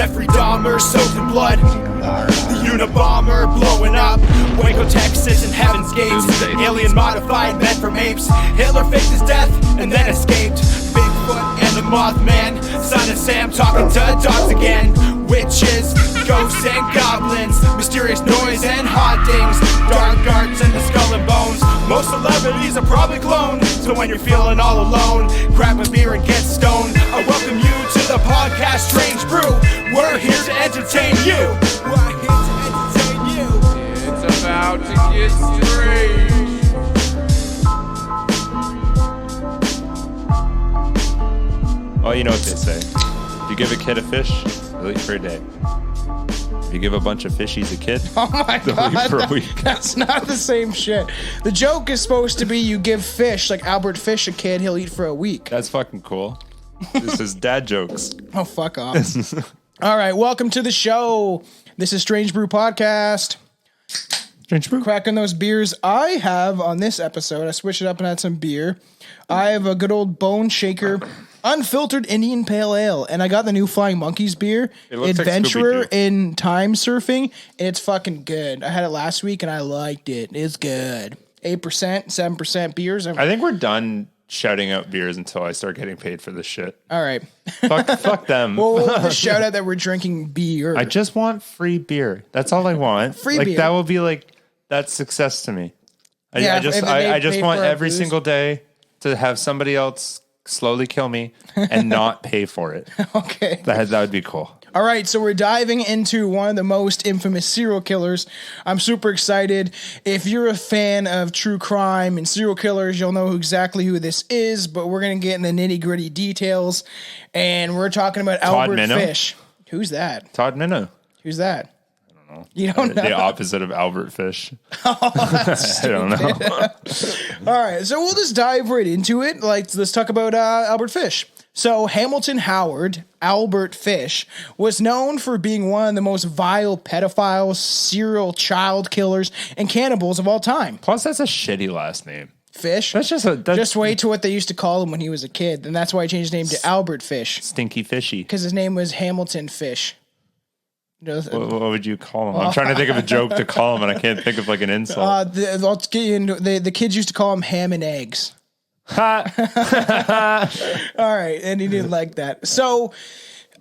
Jeffrey Dahmer soaked in blood. The Unabomber blowing up. Waco, Texas and Heaven's Gates. Alien modified men from apes. Hitler faked his death and then escaped. Bigfoot and the Mothman. Son of Sam talking to dogs again. Witches, ghosts and goblins. Mysterious noise and hauntings. Dark arts and the skull and bones. Most celebrities are probably cloned. So when you're feeling all alone, grab a beer and get stoned. I welcome you to the podcast Strange Brew. We're here to entertain you. We're here to entertain you. It's about to get strange. Well, you know what they say. If you give a kid a fish, they'll eat for a day. If you give a bunch of fishies a kid, Oh my they'll god, eat for a week. that's not the same shit. The joke is supposed to be you give fish, like Albert Fish a kid, he'll eat for a week. That's fucking cool. This is dad jokes. Oh, fuck off. All right, welcome to the show. This is Strange Brew Podcast. Strange Brew. Cracking those beers. I have, on this episode, I switched it up and had some beer. I have a good old Bone Shaker Unfiltered Indian Pale Ale, and I got the new Flying Monkeys beer, It looks like Adventurer Scooby-Doo. in Time Surfing, and it's fucking good. I had it last week, and I liked it. It's good. 8%, 7% beers. I think we're done shouting out beers until I start getting paid for this shit. All right. Fuck them. Well, we'll just shout out that we're drinking beer. I just want free beer. That's all I want. Free like beer. that will be like that's success to me. Yeah, I if just they I just pay want for our every booze. single day to have somebody else slowly kill me and not pay for it. Okay. That would be cool. All right, so we're diving into one of the most infamous serial killers. I'm super excited. If you're a fan of true crime and serial killers, you'll know exactly who this is, but we're going to get in the nitty-gritty details, and we're talking about Albert Minow? Fish. Who's that? Todd Minow. Who's that? I don't know. You don't know? The opposite of Albert Fish. I don't know. All right, so we'll just dive right into it. Let's talk about Albert Fish. So Hamilton Howard, Albert Fish, was known for being one of the most vile pedophiles, serial child killers, and cannibals of all time. Plus, that's a shitty last name. Fish? That's just Just wait to what they used to call him when he was a kid, and that's why he changed his name to Albert Fish, stinky fishy. because his name was Hamilton Fish. You know, What would you call him? I'm trying to think of a joke to call him, and I can't think of like an insult. I'll get you into the kids used to call him Ham and Eggs. All right, and he didn't like that. So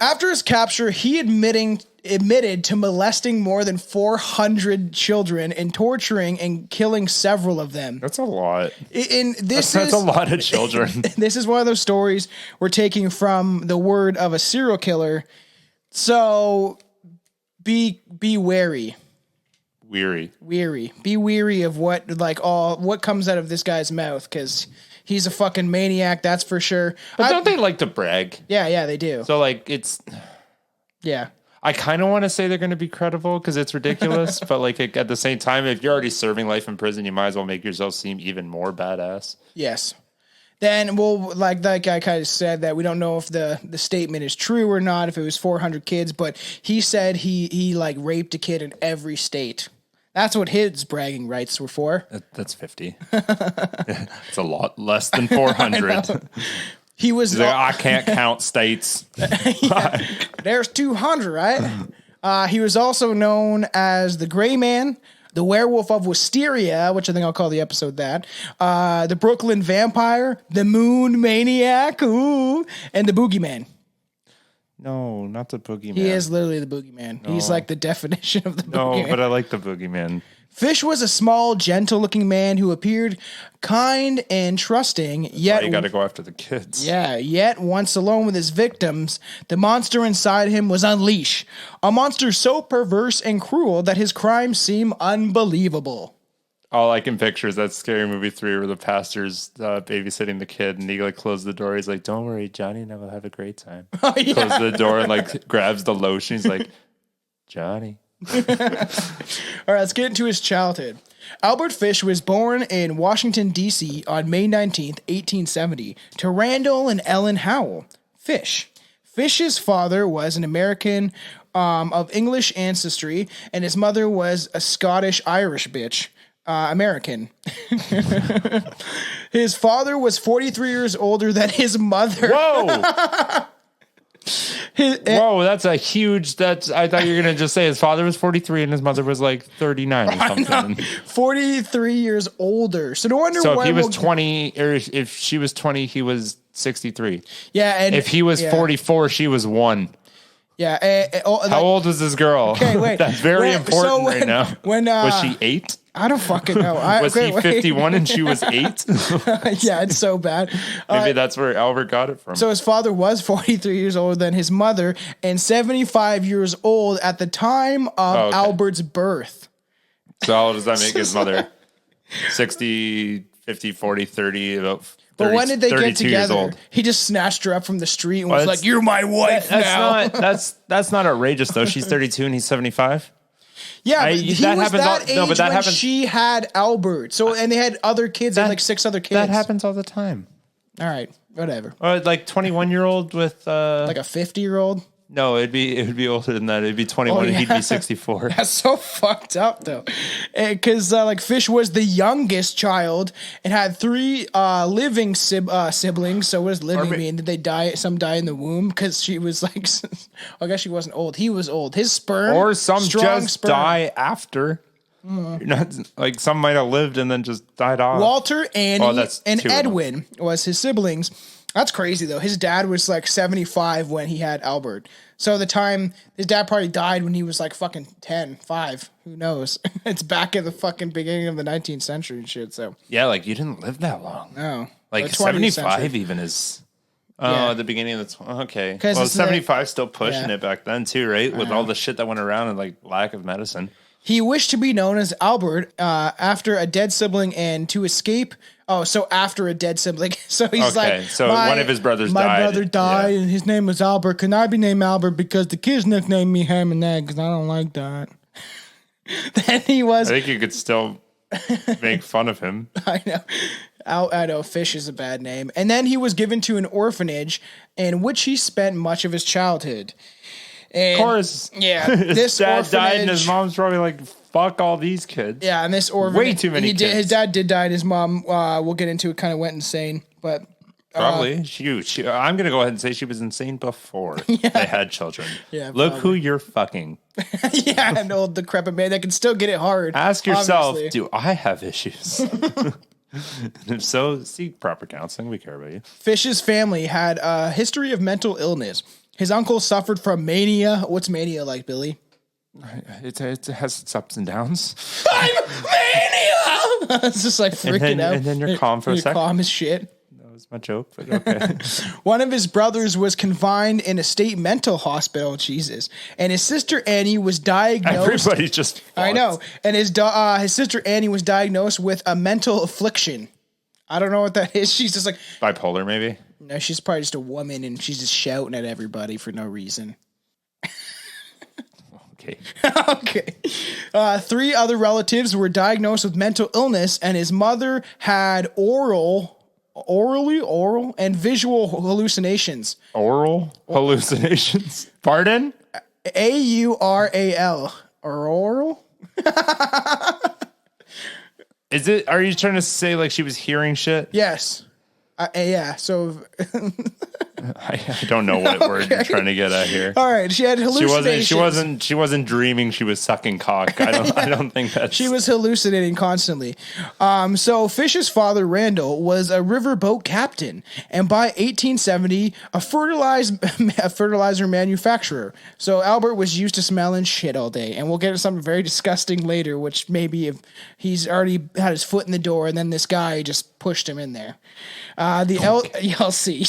after his capture, he admitted to molesting more than 400 children and torturing and killing several of them. That's a lot. And That's a lot of children. This is one of those stories we're taking from the word of a serial killer. So be wary. Weary. Be weary of what comes out of this guy's mouth, because he's a fucking maniac, that's for sure. But don't they like to brag? Yeah, they do. So like it's. Yeah. I kind of want to say they're going to be credible because it's ridiculous, but like at the same time, if you're already serving life in prison, you might as well make yourself seem even more badass. Yes. Then we'll, like that guy kind of said, that we don't know if the statement is true or not, if it was 400 kids, but he said he like raped a kid in every state. That's what his bragging rights were for. That's 50. It's a lot less than 400. He was He's like, I can't count states. There's 200, right? He was also known as the Gray Man, the Werewolf of Wysteria, which I think I'll call the episode that, the Brooklyn Vampire, the Moon Maniac, ooh, and the Boogey Man. No, not the boogeyman. He is literally the boogeyman. No. He's like the definition of the boogeyman. No, but I like the boogeyman. Fish was a small, gentle-looking man who appeared kind and trusting, yet... You got to go after the kids. Yeah, yet once alone with his victims, the monster inside him was unleashed. A monster so perverse and cruel that his crimes seem unbelievable. All I can picture is that Scary Movie 3 where the pastor's babysitting the kid and he like closed the door. He's like, don't worry, Johnny and I will have a great time. Oh, yeah. Closes the door and like grabs the lotion. He's like, Johnny. All right, let's get into his childhood. Albert Fish was born in Washington, D.C. on May 19th, 1870, to Randall and Ellen Howell. Fish. Fish's father was an American of English ancestry, and his mother was a Scottish-Irish bitch. American. His father was 43 years older than his mother. Whoa! Whoa, that's a huge. I thought you were gonna just say his father was 43 and his mother was like 39 or something. 43 years older. So no wonder. So if he was 20, or if she was 20, he was 63. Yeah, and if he was 44, she was 1. Yeah. How old was this girl? Okay, wait. That's very important right now. When was she 8? I don't fucking know. Was he 51 and she was 8? Yeah, it's so bad. Maybe that's where Albert got it from. So his father was 43 years older than his mother and 75 years old at the time of Albert's birth. So how old does that make his mother? 60, 50, 40, 30, about 30, but when did they get together? Years old. He just snatched her up from the street and was like, "You're my wife now." That's not outrageous though. She's 32 and he's 75. Yeah, but he was that age but that when happens. she had Albert. So and they had other kids, and like 6 other kids. That happens all the time. All right, whatever. Or like 21-year-old with like a 50-year-old. No, it would be older than that. It'd be 21 and he'd be 64. That's so fucked up though. Because like Fish was the youngest child and had 3 living siblings. So what does living mean? Did they die? Some die in the womb because she was like, I guess she wasn't old. He was old. His sperm. Or some just sperm. die after. Not like some might have lived and then just died off. Walter, Annie, and 2 Edwin was his siblings. That's crazy though. His dad was like 75 when he had Albert. So the time his dad probably died when he was like fucking 10, 5. Who knows? It's back in the fucking beginning of the 19th century and shit. So yeah, like you didn't live that long. No, like 75 even is. Oh, the beginning of the okay. Well, 75 still pushing it back then too, right? With all the shit that went around and like lack of medicine. He wished to be known as Albert after a dead sibling and to escape. Oh, so after a dead sibling. So he's like, so one of his brothers died. My brother died and his name was Albert. Can I be named Albert because the kids nicknamed me Ham and Egg because I don't like that. Then he was. I think you could still make fun of him. I know. I know. Fish is a bad name. And then he was given to an orphanage in which he spent much of his childhood. And, of course. Yeah. His dad died and his mom's probably like, fuck all these kids. Yeah, and this orphanage. Way too many kids. His dad did die and his mom, we'll get into it, kind of went insane. But probably. She I'm going to go ahead and say she was insane before they had children. Yeah, look who you're fucking. Yeah, an old decrepit man that can still get it hard. Ask yourself, do I have issues? And if so, seek proper counseling. We care about you. Fish's family had a history of mental illness. His uncle suffered from mania. What's mania like, Billy? It has its ups and downs. I'm mania! It's just like freaking out. And then you're calm for a second. You're calm as shit. That was my joke, but okay. One of his brothers was confined in a state mental hospital. Jesus. And his sister Annie was diagnosed. Everybody's just fucked. I know. And his sister Annie was diagnosed with a mental affliction. I don't know what that is. She's just like bipolar, maybe. No, she's probably just a woman, and she's just shouting at everybody for no reason. Okay. Okay. 3 other relatives were diagnosed with mental illness, and his mother had oral and visual hallucinations. Oral hallucinations. Pardon? AURAL. Oral? Is it? Are you trying to say like she was hearing shit? Yes. Yeah. So I don't know what word you're trying to get at here. All right. She had hallucinations. She wasn't dreaming. She was sucking cock. I don't think that she was hallucinating constantly. So Fish's father, Randall, was a riverboat captain, and by 1870, a fertilizer manufacturer. So Albert was used to smelling shit all day, and we'll get to something very disgusting later, which maybe if he's already had his foot in the door, and then this guy just pushed him in there. You'll see.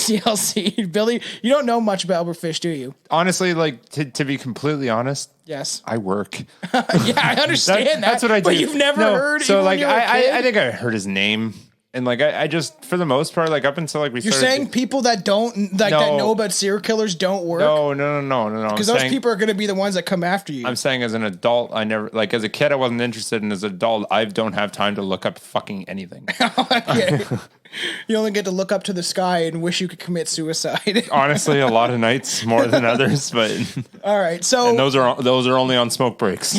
Billy, you don't know much about Albert Fish, do you? Honestly, like to be completely honest, yes, I work. Yeah, I understand that's what I do. But you've never heard. So like, I think I heard his name, and like I just for the most part, like up until like you're saying people that don't that know about serial killers don't work. No. Because those people are going to be the ones that come after you. I'm saying as an adult, I never like as a kid I wasn't interested, and as an adult I don't have time to look up fucking anything. Okay. You only get to look up to the sky and wish you could commit suicide. Honestly, a lot of nights more than others, but all right. So and those are only on smoke breaks.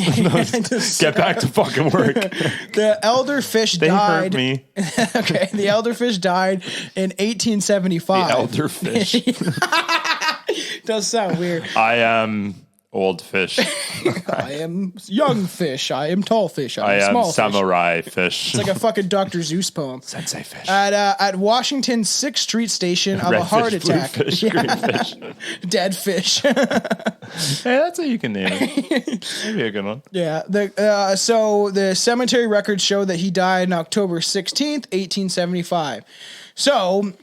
Get back to fucking work. The elder Fish died. They hurt me. Okay, the elder Fish died in 1875. The elder Fish. Does sound weird. I am old fish. I am young fish. I am tall fish. I am small samurai fish. It's like a fucking Dr. Zeus poem. Sensei fish. At Washington's 6th Street station of a heart attack. Fish, green fish. Dead fish. Hey, that's how you can name it. Maybe a good one. Yeah. So the cemetery records show that he died on October 16th, 1875. So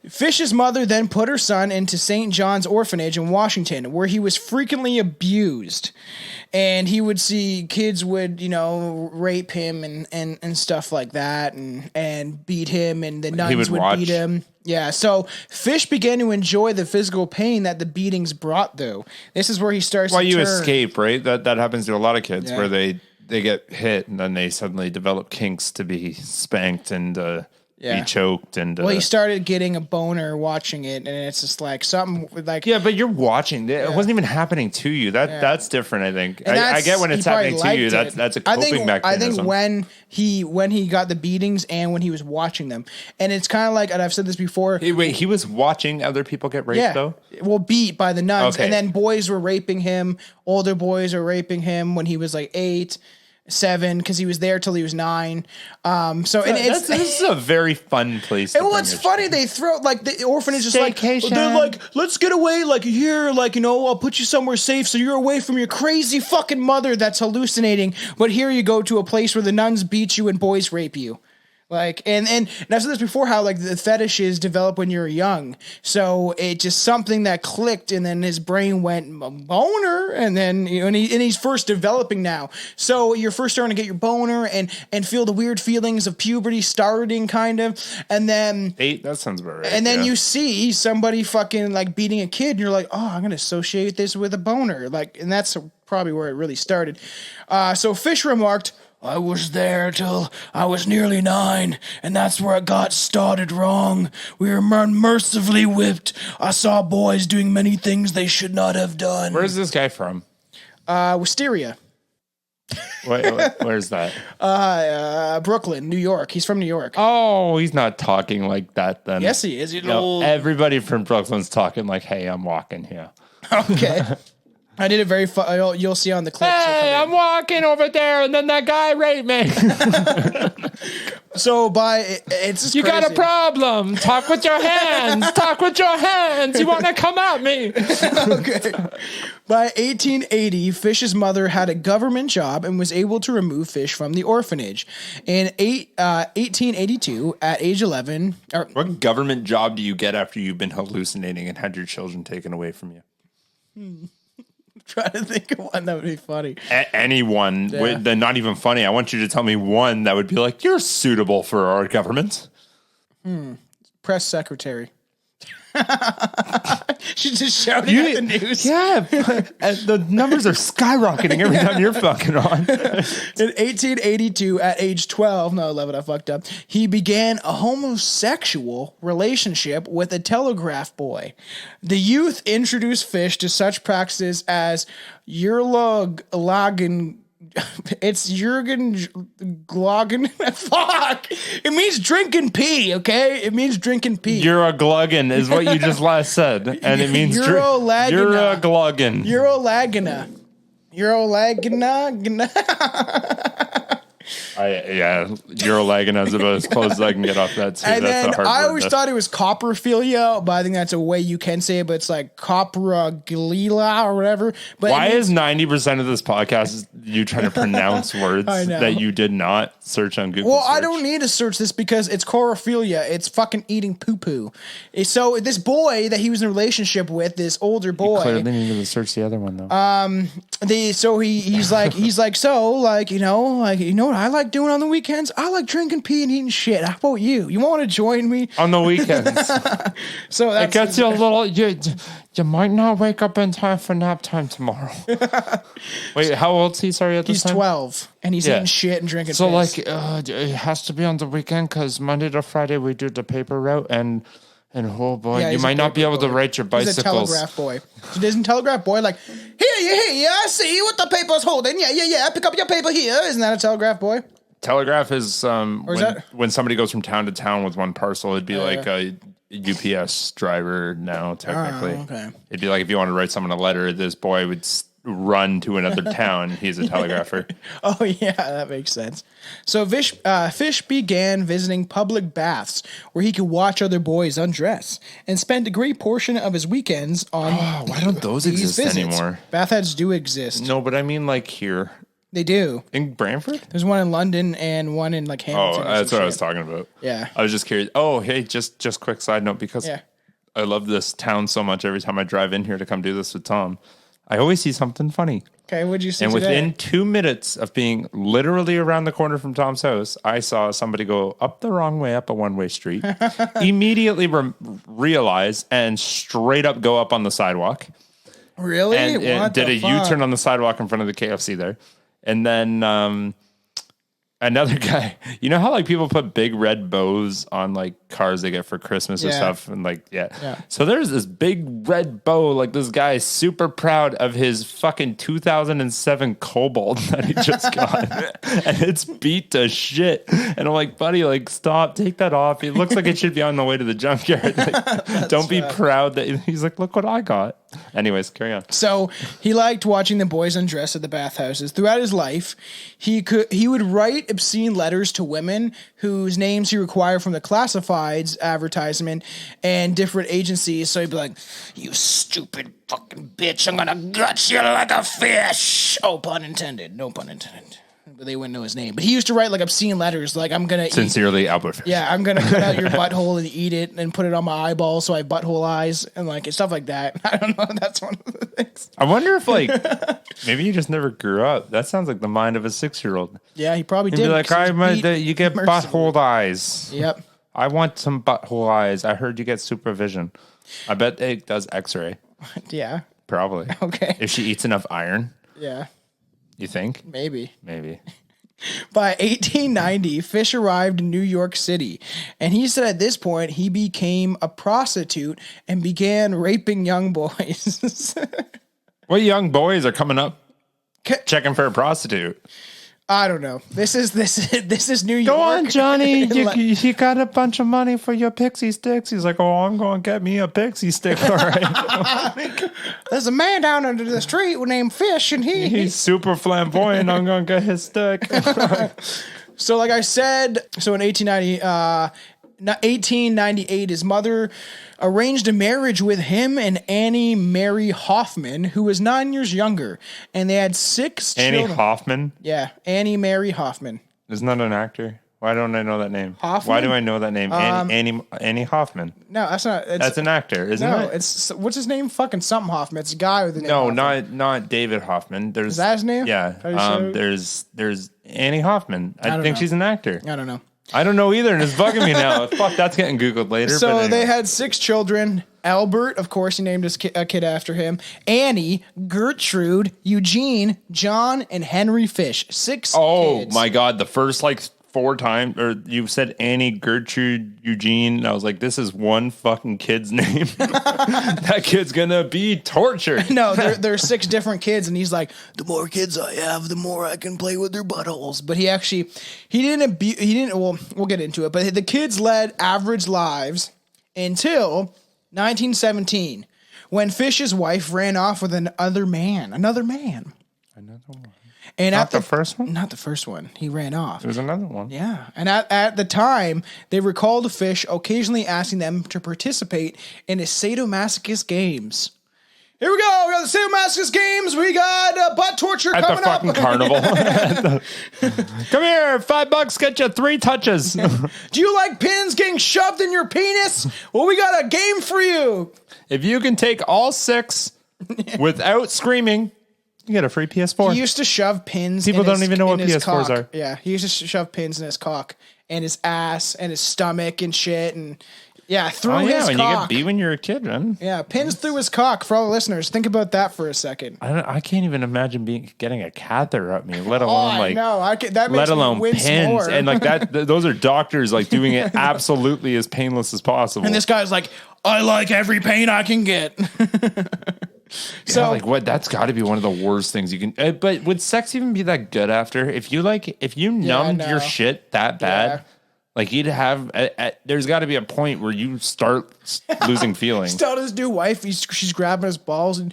Fish's mother then put her son into St. John's Orphanage in Washington, where he was frequently abused. And he would see kids would, rape him and stuff like that and beat him, and the nuns would beat him. Yeah, so Fish began to enjoy the physical pain that the beatings brought, though. This is where he starts to turn. Escape, right? That happens to a lot of kids where they get hit and then they suddenly develop kinks to be spanked and be choked and he started getting a boner watching it, and it's just like something like but you're watching it wasn't even happening to you. That's different. I think I get when it's happening to you. That's a coping mechanism. I think when he got the beatings and when he was watching them, and it's kind of like, and I've said this before. Wait, he was watching other people get raped though? Well, beat by the nuns, and then boys were raping him. Older boys were raping him when he was like 8. 7, because he was there till he was 9. This is a very fun place. It's funny they throw like the orphanage is like they're like, let's get away, like here, like I'll put you somewhere safe so you're away from your crazy fucking mother that's hallucinating. But here you go to a place where the nuns beat you and boys rape you. Like, and I've said this before, how like the fetishes develop when you're young. So it's just something that clicked, and then his brain went boner, and then and he's first developing now. So you're first starting to get your boner and feel the weird feelings of puberty starting, kind of, and then 8. That sounds about right. And then you see somebody fucking like beating a kid, and you're like, oh, I'm gonna associate this with a boner, like, and that's probably where it really started. So Fish remarked, I was there till I was nearly 9, and that's where it got started wrong. We were unmercifully whipped. I saw boys doing many things they should not have done. Where's this guy from? Wysteria. Where's that? Brooklyn, New York. He's from New York. Oh, he's not talking like that then. Yes, he is. Everybody from Brooklyn's talking like, hey, I'm walking here. Okay. I did it very fun. You'll see on the clip. Hey, I'm walking over there, and then that guy raped me. So it's just you crazy. Got a problem. Talk with your hands. Talk with your hands. You want to come at me? Okay. By 1880, Fish's mother had a government job and was able to remove Fish from the orphanage. In 1882, at age 11... What government job do you get after you've been hallucinating and had your children taken away from you? Trying to think of one that would be funny. Anyone. They're not even funny. I want you to tell me one that would be like, you're suitable for our government. Press secretary. She's just shouting at the news. Yeah, the numbers are skyrocketing every time you're fucking on. In 1882, at age 12, no, 11, I fucked up, he began a homosexual relationship with a telegraph boy. The youth introduced Fish to such practices as urologin. It's Jurgen Gloggen. Fuck! It means drinking pee, okay? It means drinking pee. Urogloggin is what you just last said. And it means Urolagina. Urogloggin. Urolagina. Urolagina is about as close as I can get off that too. And that's then a hard I word always thought it was coprophilia, but I think that's a way you can say it, but it's like coproglila or whatever. But why is 90% of this podcast you trying to pronounce words that you did not search on Google? Well, I don't need to search this because it's corophilia. It's fucking eating poo-poo. So this boy that he was in a relationship with, this older boy. You clearly need to search the other one though. He's like, you know what I like doing on the weekends? I like drinking pee and eating shit. How about you? You want to join me on the weekends? So it gets you a little. You might not wake up in time for nap time tomorrow. Wait, how old is he? Sorry, he's 12, and he's eating shit and drinking. So piss. It has to be on the weekend because Monday to Friday we do the paper route and. And oh boy, you might not be able to write your bicycles. He's a telegraph boy. So isn't telegraph boy like, here, I see what the paper's holding. Yeah, pick up your paper here. Isn't that a telegraph boy? Telegraph is when somebody goes from town to town with one parcel. It'd be UPS driver now, technically. Oh, okay. It'd be like if you want to write someone a letter, this boy would run to another town. He's a telegrapher. Oh, yeah, that makes sense. So Fish began visiting public baths where he could watch other boys undress and spent a great portion of his weekends on why don't those exist anymore? Bathheads do exist. No, but I mean like here. They do. In Brantford? There's one in London and one in like Hamilton. Oh, that's what I was talking about. Yeah. I was just curious. Oh, hey, just quick side note, because I love this town so much. Every time I drive in here to come do this with Tom, I always see something funny. Okay, what'd you see And today? within 2 minutes of being literally around the corner from Tom's house, I saw somebody go up the wrong way up a one-way street, immediately realize and straight up go up on the sidewalk. Really? And it did a U-turn on the sidewalk in front of the KFC there. And then another guy, you know how like people put big red bows on like cars they get for Christmas or stuff, and like so there's this big red bow, like this guy is super proud of his fucking 2007 Cobalt that he just got, and it's beat to shit, and I'm like, buddy, like stop, take that off, it looks like it should be on the way to the junkyard. Like, don't be proud that he's like, look what I got. Anyways, carry on. So he liked watching the boys undress at the bathhouses. Throughout his life, he would write obscene letters to women whose names he required from the classifieds advertisement and different agencies. So he'd be like, "You stupid fucking bitch, I'm gonna gut you like a fish." Oh, pun intended. No pun intended. But they wouldn't know his name. But he used to write like obscene letters, like I'm gonna sincerely Albert Fish. Yeah, I'm gonna cut out your butthole and eat it and put it on my eyeball so I have butthole eyes and like stuff like that. I don't know. That's one of the things. I wonder if like maybe you just never grew up. That sounds like the mind of a 6-year-old. Yeah, he probably did. Be like, you get butthole eyes. Yep. I want some butthole eyes. I heard you get supervision. I bet it does X-ray. Yeah. Probably. Okay. If she eats enough iron. Yeah. You think? Maybe. By 1890, Fish arrived in New York City, and he said at this point he became a prostitute and began raping young boys. What young boys are coming up checking for a prostitute? I don't know. This is New York. Go on, Johnny. You got a bunch of money for your pixie sticks. He's like, oh, I'm going to get me a pixie stick. All right. There's a man down under the street named Fish, and he's super flamboyant. I'm going to get his stick. So like I said, so in 1898, his mother arranged a marriage with him and Annie Mary Hoffman, who was 9 years younger, and they had 6 children. Annie Hoffman? Yeah, Annie Mary Hoffman. Isn't that an actor? Why don't I know that name? Hoffman? Why do I know that name? Annie Hoffman. No, that's not. That's an actor, isn't it? No, it's what's his name? Fucking something Hoffman. It's a guy with a name. No, Hoffman. not David Hoffman. Is that his name? Yeah. There's Annie Hoffman. I think she's an actor. I don't know. I don't know either, and it's bugging me now. Fuck, that's getting Googled later. So but anyway. They had 6 children. Albert, of course, he named his kid after him. Annie, Gertrude, Eugene, John, and Henry Fish. 6 kids. Oh, my God. The first, 4 times, or you said Annie, Gertrude, Eugene, and I was like, this is one fucking kid's name. That kid's gonna be tortured. No, there's 6 different kids, and he's like, the more kids I have, the more I can play with their buttholes. But he didn't, well, we'll get into it, but the kids led average lives until 1917, when Fish's wife ran off with another man. Another one. And not the first one? Not the first one. He ran off. There was another one. Yeah. And at the time, they recalled Fish occasionally asking them to participate in his sadomasochist games. Here we go. We got the sadomasochist games. We got butt torture at coming up. At the fucking carnival. Come here. $5 get you 3 touches. Do you like pins getting shoved in your penis? Well, we got a game for you. If you can take all 6 without screaming, you get a free PS4. He used to shove pins. People don't even know what PS4s are. Yeah, he used to shove pins in his cock and his ass and his stomach and shit and through his cock. And you get beat when you're a kid, man. Yeah, pins through his cock. For all the listeners, think about that for a second. I can't even imagine getting a catheter up me, let alone that makes me wince pins more. and those are doctors doing it absolutely as painless as possible. And this guy's like, I like every pain I can get. So what? That's got to be one of the worst things you can. But would sex even be that good after? If you numbed your shit that bad, Like he'd have, there's got to be a point where you start losing feeling. He's telling his new wife, she's grabbing his balls and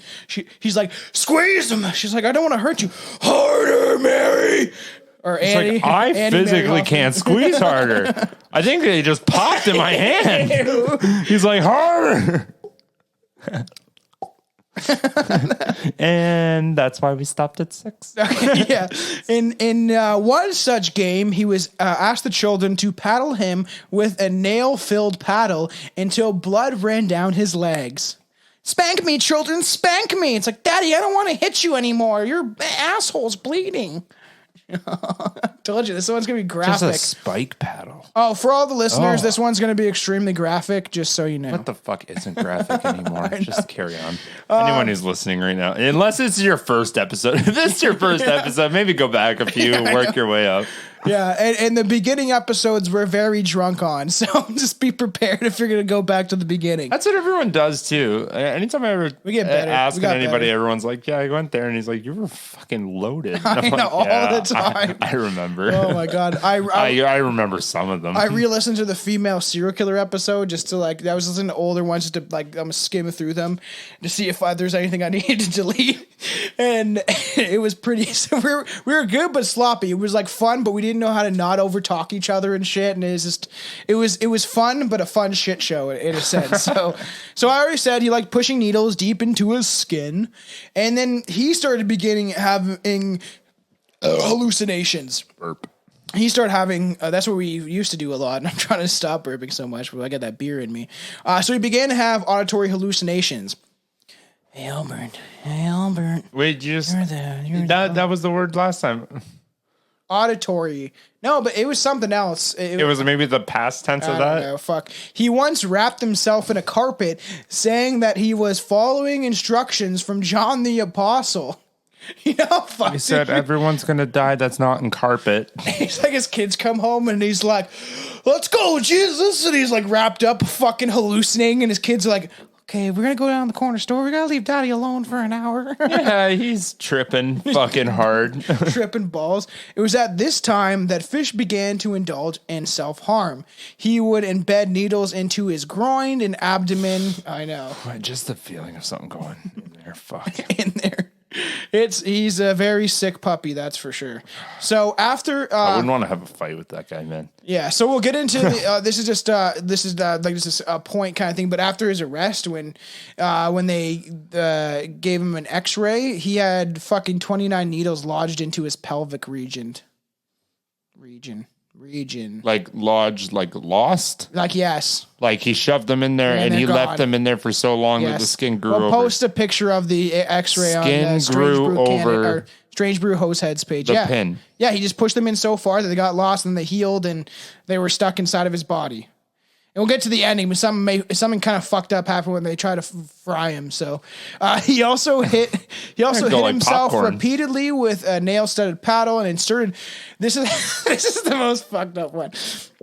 he's like, squeeze him. She's like, I don't want to hurt you. Harder, Mary. Or It's Annie. like, I Annie physically Mary can't squeeze harder. I think they just popped in my hand. He's like, harder. And that's why we stopped at 6. Yeah. In one such game, he was asked the children to paddle him with a nail-filled paddle until blood ran down his legs. Spank me, children, spank me. It's like, Daddy, I don't want to hit you anymore. Your asshole's bleeding. Told you, this one's going to be graphic. Just a spike paddle. Oh, for all the listeners, this one's going to be extremely graphic, just so you know. What the fuck isn't graphic anymore? Just carry on. Anyone who's listening right now, unless it's your first episode, if this is your first episode, maybe go back a few, work your way up. Yeah, and the beginning episodes we're very drunk on, so just be prepared if you're going to go back to the beginning. That's what everyone does too. Anytime I ever ask anybody, everyone's like, yeah, I went there, and he's like, you were fucking loaded. I know, all the time. I remember. Oh my God. I remember some of them. I re-listened to the female serial killer episode just to I was listening to older ones just to I'm skimming through them to see if there's anything I needed to delete. And it was pretty, so we were good but sloppy. It was fun, but we didn't know how to not over talk each other and shit. And it was fun, but a fun shit show in a sense. So I already said he liked pushing needles deep into his skin. And then he started having hallucinations. Burp. He started having, that's what we used to do a lot, and I'm trying to stop burping so much, but I got that beer in me. So he began to have auditory hallucinations. Hey, Albert. Wait, you just, that was the word last time. Auditory. No, but it was something else. It was maybe the past tense of that? No, fuck. He once wrapped himself in a carpet, saying that he was following instructions from John the Apostle. You know, fuck. He said everyone's gonna die that's not in carpet. He's like, his kids come home and he's like, let's go, Jesus. And he's wrapped up, fucking hallucinating. And his kids are like, okay, we're gonna go down to the corner store. We gotta leave Daddy alone for an hour. Yeah, he's tripping fucking hard. Tripping balls. It was at this time that Fish began to indulge in self-harm. He would embed needles into his groin and abdomen. I know. Just the feeling of something going in there. Fuck. In there. He's a very sick puppy, that's for sure. So after I wouldn't want to have a fight with that guy, man. Yeah, so we'll get into the, this is a point kind of thing. But after his arrest, when they gave him an X-ray, he had fucking 29 needles lodged into his pelvic region. Like lodged, like lost? Yes. Like he shoved them in there and he left them in there for so long that the skin grew over. We'll post a picture of the X-ray on the Strange Brew Hoseheads page. The pin. Yeah, he just pushed them in so far that they got lost and they healed and they were stuck inside of his body. And we'll get to the ending, but something kind of fucked up happened when they tried to fry him. So he also hit himself popcorn. repeatedly with a nail-studded paddle and inserted. This is the most fucked up one.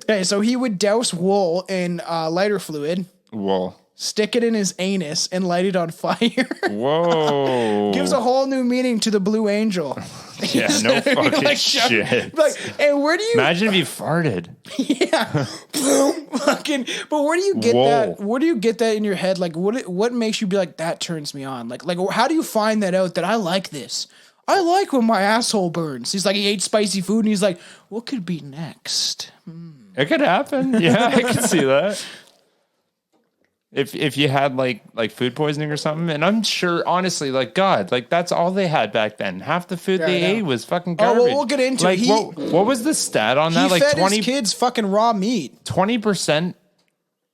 Okay, so he would douse wool in lighter fluid. Wool. Stick it in his anus and light it on fire. Whoa. Gives a whole new meaning to the Blue Angel. Yeah, no fucking shit. And where do you... Imagine if he farted. Yeah. Boom. Fucking... But where do you get that? Where do you get that in your head? What makes you be like, that turns me on? Like, how do you find that out that I like this? I like when my asshole burns. He's like, he ate spicy food and he's like, what could be next? It could happen. Yeah, I can see that. If you had like food poisoning or something, and I'm sure, honestly, God, that's all they had back then. Half the food they ate was fucking garbage. Oh, well, we'll get into it. What was the stat on that? He fed his kids fucking raw meat. 20%.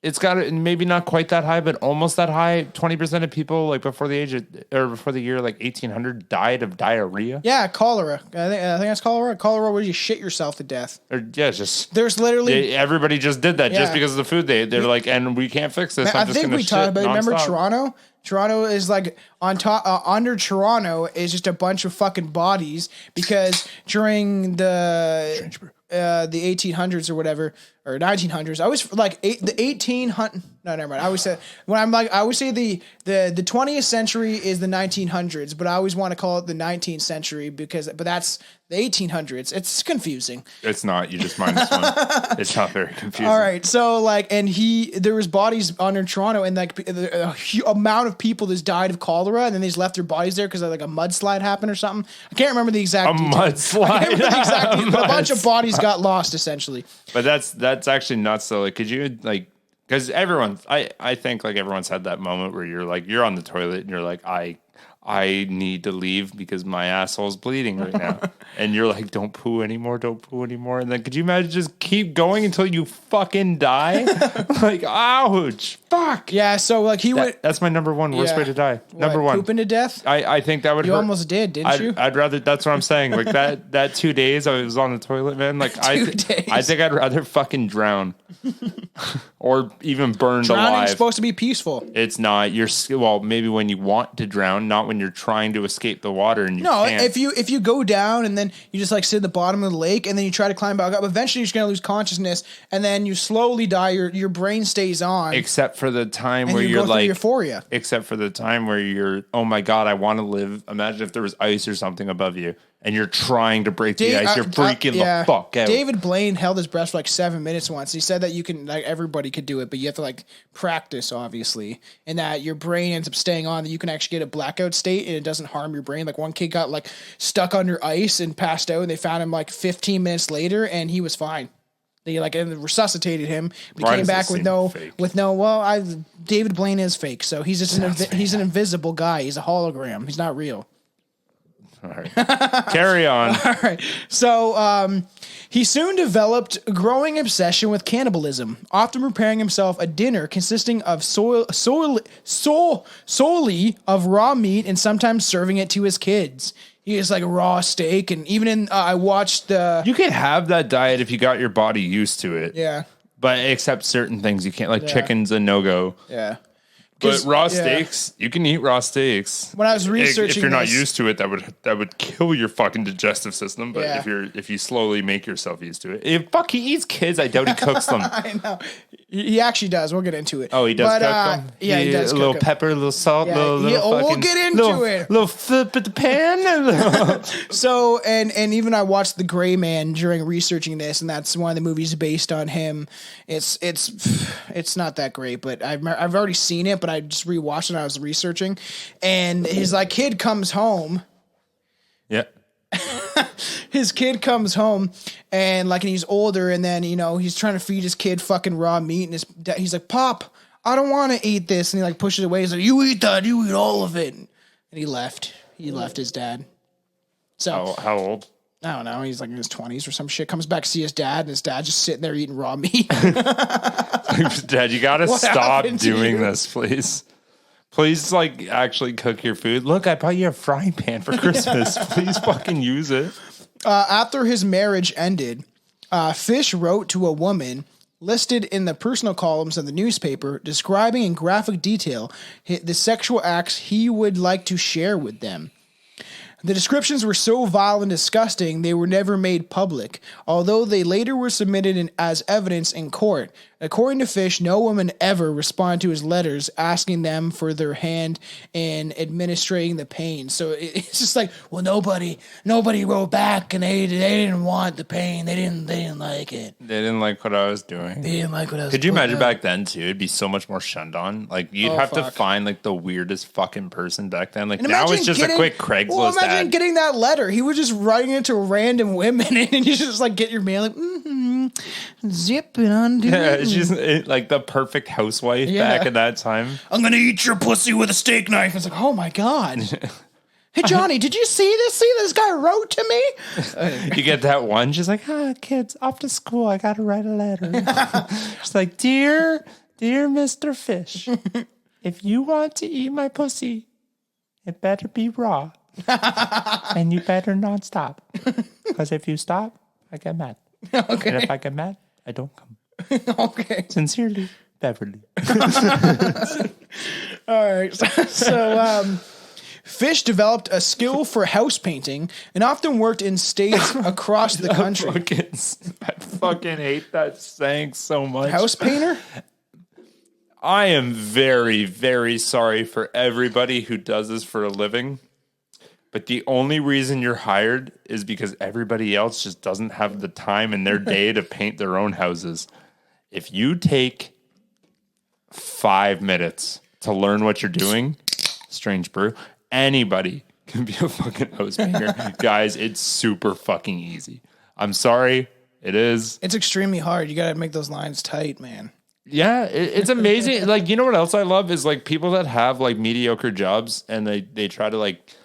It's got maybe not quite that high, but almost that high. 20% of people before the year 1800 died of diarrhea. Yeah, cholera. I think that's cholera. Cholera, where you shit yourself to death. There's literally everybody just did that just because of the food they're like, and we can't fix this. I think we talked about. Remember Toronto? Toronto is on top. Under Toronto is just a bunch of fucking bodies because during the 1800s or whatever, or 1900s. I always like the 1800. No, never mind. I always say I always say the 20th century is the 1900s, but I always want to call it the 19th century but that's the 1800s. It's confusing. It's not. You just minus one. It's not very confusing. All right. So like, and there was bodies under Toronto, and like a amount of people just died of cholera, and then they just left their bodies there because like a mudslide happened or something. I can't remember the exact mudslide. I can't remember the exact details, but a bunch of bodies got lost essentially. But that's actually nuts though. Like, could you like? Because I think like everyone's had that moment where you're on the toilet and you're like, I need to leave because my asshole's bleeding right now. And you're like, don't poo anymore. And then could you imagine just keep going until you fucking die? Like, ouch. Fuck. Yeah, so like that's my number one worst way to die. Number one. Pooping to death? I think that would hurt. You almost did, didn't you? I'd rather, that's what I'm saying. Like that 2 days I was on the toilet, man. Like I think I'd rather fucking drown. Or even burned alive. Drowning's supposed to be peaceful. It's not. Well, maybe when you want to drown, not when you're trying to escape the water and you can't. if you go down and then you just like sit at the bottom of the lake and then you try to climb back up, eventually you're just gonna lose consciousness and then you slowly die. Your brain stays on. Except for the time and where you're go through like euphoria. Except for the time where you're, oh my God, I want to live. Imagine if there was ice or something above you and you're trying to break the ice. You're freaking the fuck out. David Blaine held his breath for like 7 minutes once. He said that you can, like, everybody could do it, but you have to like practice, obviously, and that your brain ends up staying on, that you can actually get a blackout state and it doesn't harm your brain. Like one kid got like stuck under ice and passed out, and they found him like 15 minutes later and he was fine. They like resuscitated him. He came back with no. David Blaine is fake, so he's just he's an invisible guy. He's a hologram. He's not real. All right. Carry on. All right. So he soon developed a growing obsession with cannibalism, often preparing himself a dinner consisting of solely of raw meat and sometimes serving it to his kids. He is like a raw steak, and even in I watched the. You could have that diet if you got your body used to it. Yeah. But except certain things you can't, like chicken's a no-go. Yeah. But raw steaks, you can eat raw steaks. When I was researching, if you're not used to it, that would kill your fucking digestive system. But Yeah. if you slowly make yourself used to it, he eats kids. I doubt he cooks them. I know. He actually does. We'll get into it. Oh, he does cook them? Yeah, he does a cook little them. pepper, a little salt, we'll get into it. Little flip at the pan. So, and even I watched The Gray Man during researching this, and that's one of the movies based on him. It's not that great, but I've already seen it, but I just rewatched it when I was researching, and his like kid comes home. Yeah. His kid comes home and he's older, and then he's trying to feed his kid fucking raw meat, and he's like, "Pop, I don't want to eat this," and he like pushes it away. He's like, "You eat that, you eat all of it," and he left. He left his dad. So how old? I don't know. He's like in his 20s or some shit. Comes back to see his dad, and his dad's just sitting there eating raw meat. Dad, you gotta stop happened to doing you? this, please. Please, like, actually cook your food. Look, I bought you a frying pan for Christmas. Please fucking use it. After his marriage ended, Fish wrote to a woman listed in the personal columns of the newspaper, describing in graphic detail the sexual acts he would like to share with them. The descriptions were so vile and disgusting they were never made public, although they later were submitted as evidence in court. According to Fish, no woman ever responded to his letters asking them for their hand in administrating the pain. So it's just like, well, nobody wrote back, and they didn't want the pain. They didn't like it. They didn't like what I was doing. They didn't like what I was. Could you imagine out. back then too? It'd be so much more shunned on. Like you'd have to find like the weirdest fucking person back then. Like now it's just a quick Craigslist Well, imagine ad. getting that letter. He was just writing it to random women, and you just like get your mail like zip it on. Yeah, it's just like the perfect housewife back at that time. I'm gonna eat your pussy with a steak knife. It's like, oh my god. Hey Johnny, did you see this? See, this guy wrote to me. You get that one. She's like, kids, off to school. I gotta write a letter. She's like, dear Mr. Fish, if you want to eat my pussy, it better be raw, and you better not stop. Because if you stop, I get mad. Okay. And if I get mad, I don't come. Okay. Sincerely, Beverly. All right. So Fish developed a skill for house painting and often worked in states across the country. I fucking hate that saying so much. House painter? I am very, very sorry for everybody who does this for a living. But the only reason you're hired is because everybody else just doesn't have the time in their day to paint their own houses. If you take 5 minutes to learn what you're doing, strange brew, anybody can be a fucking house painter. Guys, it's super fucking easy. I'm sorry. It is. It's extremely hard. You got to make those lines tight, man. Yeah, it's amazing. Like, you know what else I love is like people that have like mediocre jobs and they try to like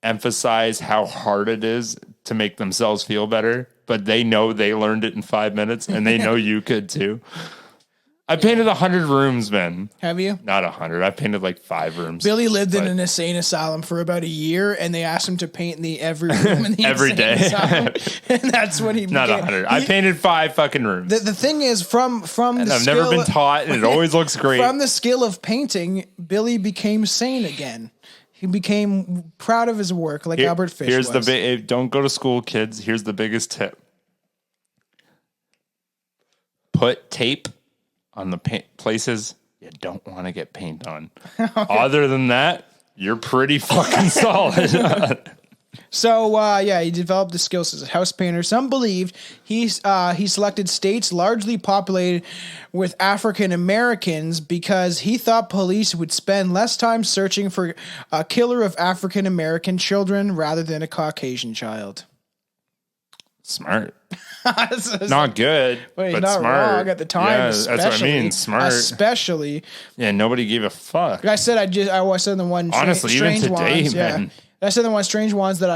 emphasize how hard it is to make themselves feel better, but they know they learned it in 5 minutes and they know you could too. I painted 100 rooms, man. Have you? Not 100. I painted like 5 rooms. Billy lived in an insane asylum for about a year, and they asked him to paint every room in the every insane day. asylum, and that's what he Not 100. I painted 5 fucking rooms. The thing is, from and the I've skill, never been taught, and it always looks great. From the skill of painting, Billy became sane again. He became proud of his work, like Albert Fish Here's was. don't go to school, kids. Here's the biggest tip. Put tape on the places you don't want to get paint on. Okay. Other than that, you're pretty fucking solid. So, he developed the skills as a house painter. Some believed he selected states largely populated with African Americans because he thought police would spend less time searching for a killer of African American children rather than a Caucasian child. Smart. Not good, but not smart. Wrong at the time. Yeah, that's what I mean. Smart. Especially. Yeah, nobody gave a fuck. I said I said the one. Honestly, strange even today, ones, man. Yeah. I said the one strange ones that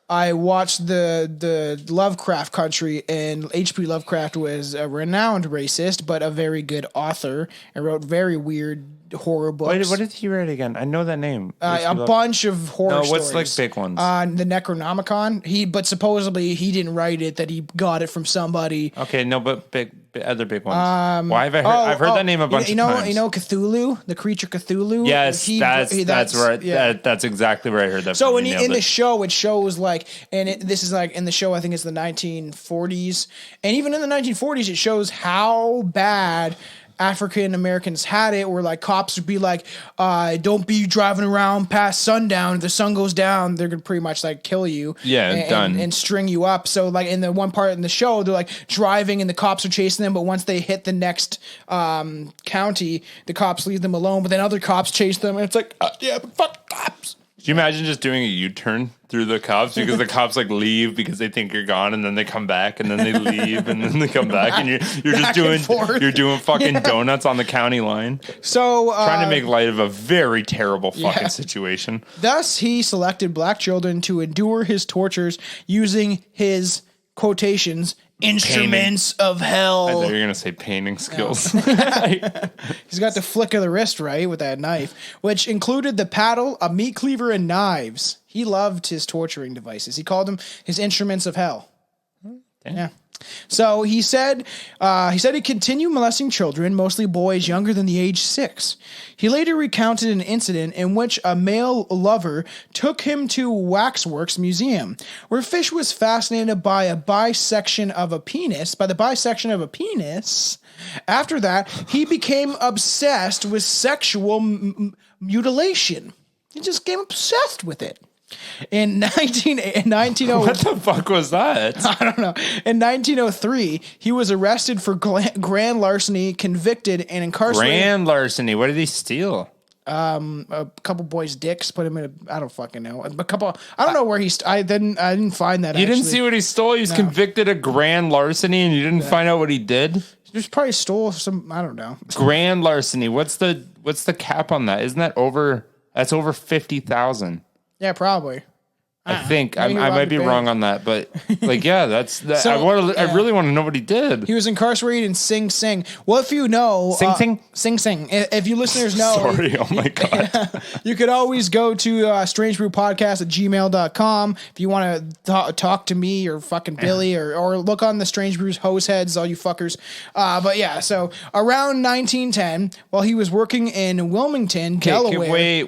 I watched the Lovecraft Country, and H.P. Lovecraft was a renowned racist, but a very good author, and wrote very weird horror books. What did he write again? I know that name. A bunch of horror what's stories. like big ones? The Necronomicon. But supposedly he didn't write it; that he got it from somebody. Okay, no, but other big ones. Why have I heard? I've heard that name a bunch of times. You know Cthulhu, the creature Cthulhu. Yes, that's right. Yeah. That's exactly where I heard that. So in the show, it shows like, this is like in the show, I think it's the 1940s, and even in the 1940s, it shows how bad African Americans had it, where like cops would be like, don't be driving around past sundown. If the sun goes down, they're gonna pretty much like kill you. Yeah, done. And string you up. So like in the one part in the show, they're like driving and the cops are chasing them, but once they hit the next county, the cops leave them alone, but then other cops chase them, and it's like, yeah, but fuck cops. Can you imagine just doing a U-turn through the cops because the cops like leave because they think you're gone, and then they come back, and then they leave, and then they come back, and you're doing fucking donuts on the county line. So trying to make light of a very terrible fucking situation. Thus, he selected black children to endure his tortures using his quotations instruments of hell. I thought you were gonna say painting skills. He's got the flick of the wrist, right, with that knife, which included the paddle, a meat cleaver, and knives. He loved his torturing devices. He called them his instruments of hell. Damn. Yeah. So he said he'd continue molesting children, mostly boys younger than the age 6. He later recounted an incident in which a male lover took him to Waxworks Museum, where Fish was fascinated by the bisection of a penis. After that, he became obsessed with sexual mutilation. He just became obsessed with it. In 1903, What the fuck was that? I don't know. In 1903, he was arrested for grand larceny, convicted, and incarcerated. Grand larceny. What did he steal? A couple boys' dicks. Put him in I don't fucking know. A couple. I don't know where I didn't find that. You didn't see what he stole? He was convicted of grand larceny, and you didn't find out what he did? He just probably stole some. I don't know. Grand larceny. What's the cap on that? Isn't that over? That's over 50,000. Yeah, probably. I think I Maybe might robbed be a bank. wrong on that, but like, yeah, that's that. So, I really want to know what he did. He was incarcerated in Sing Sing. Well, if you know... Sing Sing? Sing Sing. If you listeners know... Sorry, oh my God. You could always go to strangebrewpodcast@gmail.com if you want to talk to me or fucking Billy or look on the Strange Brews hose heads, all you fuckers. But yeah, so around 1910, while he was working in Wilmington, Delaware... Wait,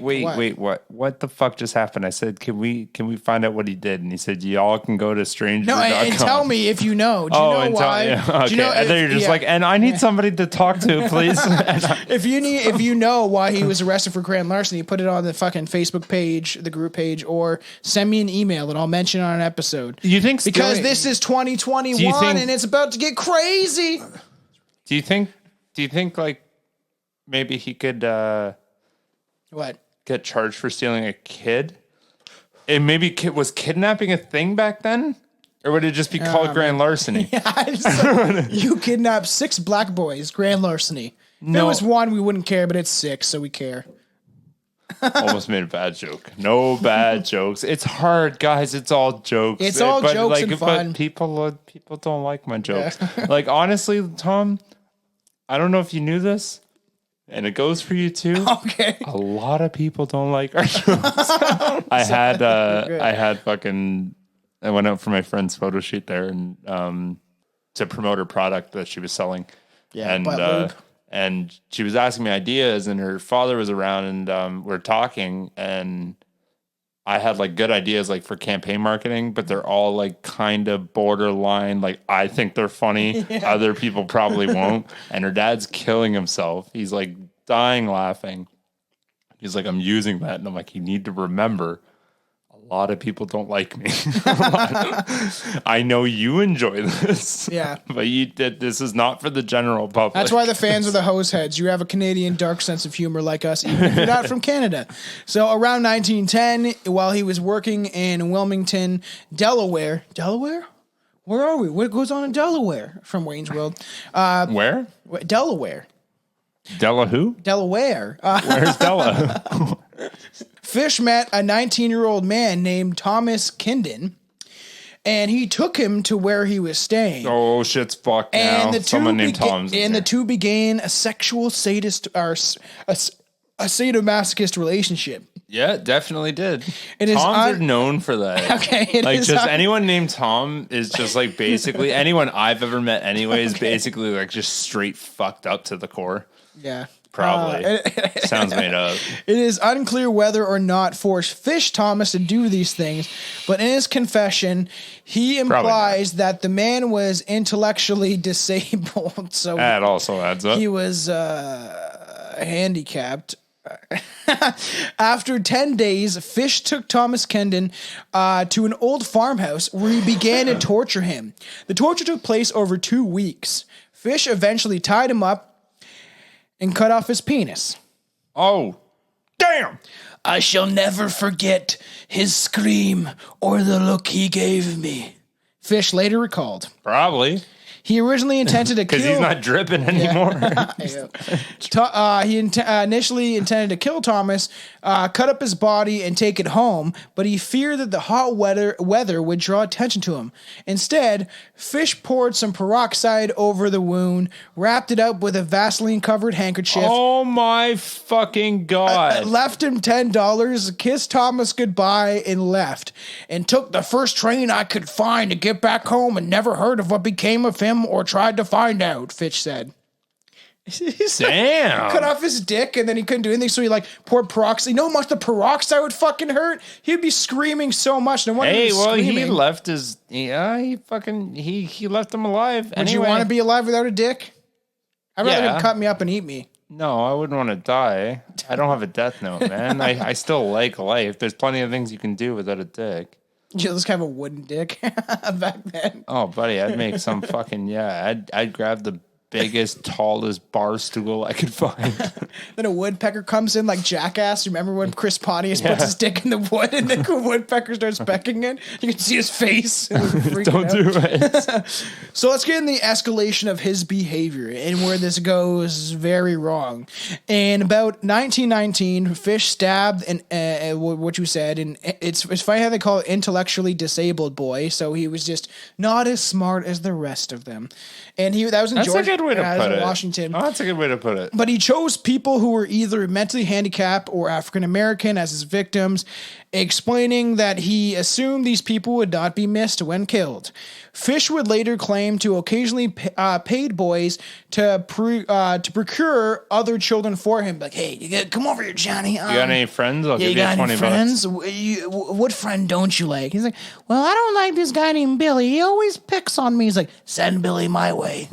what the fuck just happened? I said, can we find out what he did? And he said, y'all can go to strangebrew.com. No, and tell me if you know. Do you know why? Okay. Do you know And then you're just like, and I need somebody to talk to, please. if you know why he was arrested for grand larceny, put it on the fucking Facebook page, the group page, or send me an email that I'll mention on an episode. You think because this is 2021 and it's about to get crazy. Do you think like maybe he could what? Get charged for stealing a kid? And maybe was kidnapping a thing back then? Or would it just be called grand larceny? You kidnapped 6 black boys, grand larceny. If it was 1, we wouldn't care, but it's 6, so we care. Almost made a bad joke. No bad jokes. It's hard, guys. It's all jokes. It's all jokes and fun. But people don't like my jokes. Yeah. Like, honestly, Tom, I don't know if you knew this, and it goes for you too. Okay. A lot of people don't like our jokes. I went out for my friend's photo shoot there and to promote her product that she was selling. Yeah, and she was asking me ideas, and her father was around, and we're talking, and I had like good ideas like for campaign marketing, but they're all like kind of borderline. Like, I think they're funny. Yeah. Other people probably won't. And her dad's killing himself. He's like dying laughing. He's like, I'm using that. And I'm like, you need to remember, a lot of people don't like me. I know you enjoy this. Yeah. But this is not for the general public. That's why the fans are the hose heads. You have a Canadian dark sense of humor like us, even if you're not from Canada. So around 1910, while he was working in Wilmington, Delaware. Delaware? Where are we? What goes on in Delaware from Wayne's World? Where? Delaware. Della who? Delaware. Where's Della? Fish met a 19-year-old man named Thomas Kindon, and he took him to where he was staying. Oh, shit's fucked now. Someone named Tom's. And the two began a sexual sadist or a sadomasochist relationship. Yeah, definitely did. Toms are known for that. Okay, like just anyone named Tom is just like basically anyone I've ever met. Anyway, is basically like just straight fucked up to the core. Yeah. Probably. Sounds made up. It is unclear whether or not forced Fish Thomas to do these things, but in his confession, he implies that the man was intellectually disabled. So that also adds up. He was handicapped. After 10 days, Fish took Thomas Kendon to an old farmhouse where he began to torture him. The torture took place over 2 weeks. Fish eventually tied him up and cut off his penis. Oh, damn! I shall never forget his scream or the look he gave me. Fish later recalled. Probably. He originally intended to kill... Because he's not dripping anymore. He initially intended to kill Thomas, cut up his body, and take it home, but he feared that the hot weather would draw attention to him. Instead, Fish poured some peroxide over the wound, wrapped it up with a Vaseline-covered handkerchief. Oh my fucking God. Left him $10, kissed Thomas goodbye, and left. And took the first train I could find to get back home and never heard of what became of him or tried to find out, Fish said. Damn. Cut off his dick and then he couldn't do anything, so he like poured peroxide. You know how much the peroxide would fucking hurt? He'd be screaming so much. No wonder he left his... Yeah, he left him alive. Would you want to be alive without a dick? I'd rather him cut me up and eat me. No, I wouldn't want to die. I don't have a death note, man. I still like life. There's plenty of things you can do without a dick. You just have a wooden dick back then. Oh, buddy, I'd make some fucking... Yeah, I'd grab the biggest, tallest bar stool I could find. Then a woodpecker comes in like Jackass. Remember when Chris Pontius puts his dick in the wood and the woodpecker starts pecking it? You can see his face. Don't do it. So let's get in the escalation of his behavior and where this goes very wrong. In about 1919, Fish stabbed what you said, and it's funny how they call it intellectually disabled boy. So he was just not as smart as the rest of them. And that was in That's Georgia. a good way to put it. Washington. Oh, that's a good way to put it. But he chose people who were either mentally handicapped or African American as his victims, explaining that he assumed these people would not be missed when killed. Fish would later claim to occasionally paid boys to procure other children for him. Like, hey, come over here, Johnny. You got any friends? I'll give you got 20 any friends? What friend don't you like? He's like, well, I don't like this guy named Billy. He always picks on me. He's like, send Billy my way.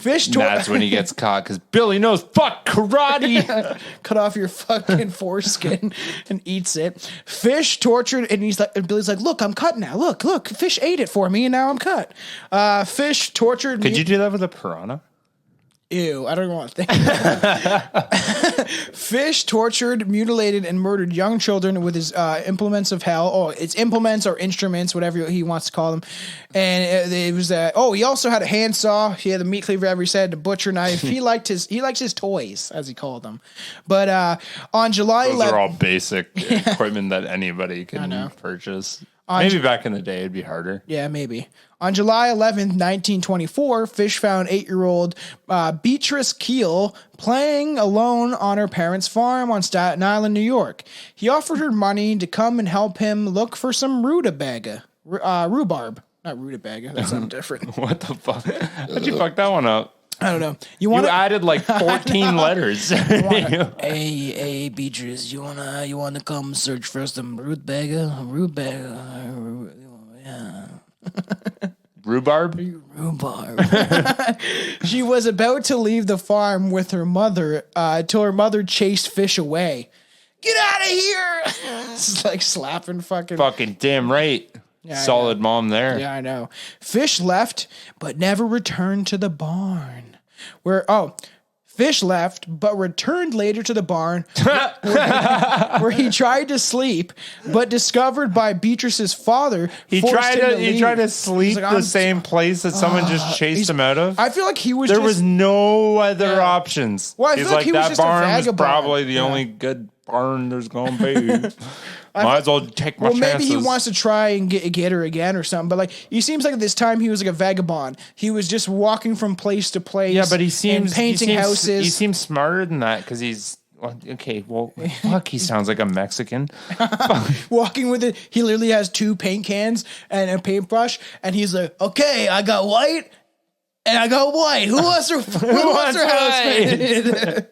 That's when he gets caught because Billy knows fuck karate. Cut off your fucking foreskin and eats it. Fish tortured, and Billy's like, look, I'm cut now. Look, Fish ate it for me, and now I'm cut. Fish tortured me. Could you do that with a piranha? Ew, I don't want to think about that. Fish tortured, mutilated, and murdered young children with his implements of hell. Oh, it's implements or instruments, whatever he wants to call them. And it was he also had a handsaw. He had a meat cleaver, he said, a butcher knife. He liked his toys, as he called them. But on July 11th... Those are all basic equipment that anybody can purchase. Maybe back in the day it'd be harder. Yeah, maybe. On July 11th, 1924, Fish found 8-year-old Beatrice Keel playing alone on her parents' farm on Staten Island, New York. He offered her money to come and help him look for some rhubarb. Not rutabaga. That's something different. What the fuck? How'd you fuck that one up? I don't know. You added like 14 letters. Hey, Beatrice, you wanna come search for some rutabaga? Yeah. Rhubarb? She was about to leave the farm with her mother till her mother chased Fish away. Get out of here! It's like slapping fucking damn right. Yeah, solid mom there. Yeah, I know. Fish left, but never returned to the barn. Fish left, but returned later to the barn where he tried to sleep, but discovered by Beatrice's father. He tried to sleep the same place that someone just chased him out of. I feel like he was. There was no other options. Well, I feel like he was just a vagabond. Was probably the only good barn there's gonna be. Might as well take my chances. Maybe he wants to try and get her again or something. But like, he seems like at this time he was like a vagabond. He was just walking from place to place. Yeah, but he seems painting houses. He seems smarter than that because he's fuck. He sounds like a Mexican. Walking with it, he literally has 2 paint cans and a paintbrush, and he's like, "Okay, I got white." And I go, white. Who wants their house painted?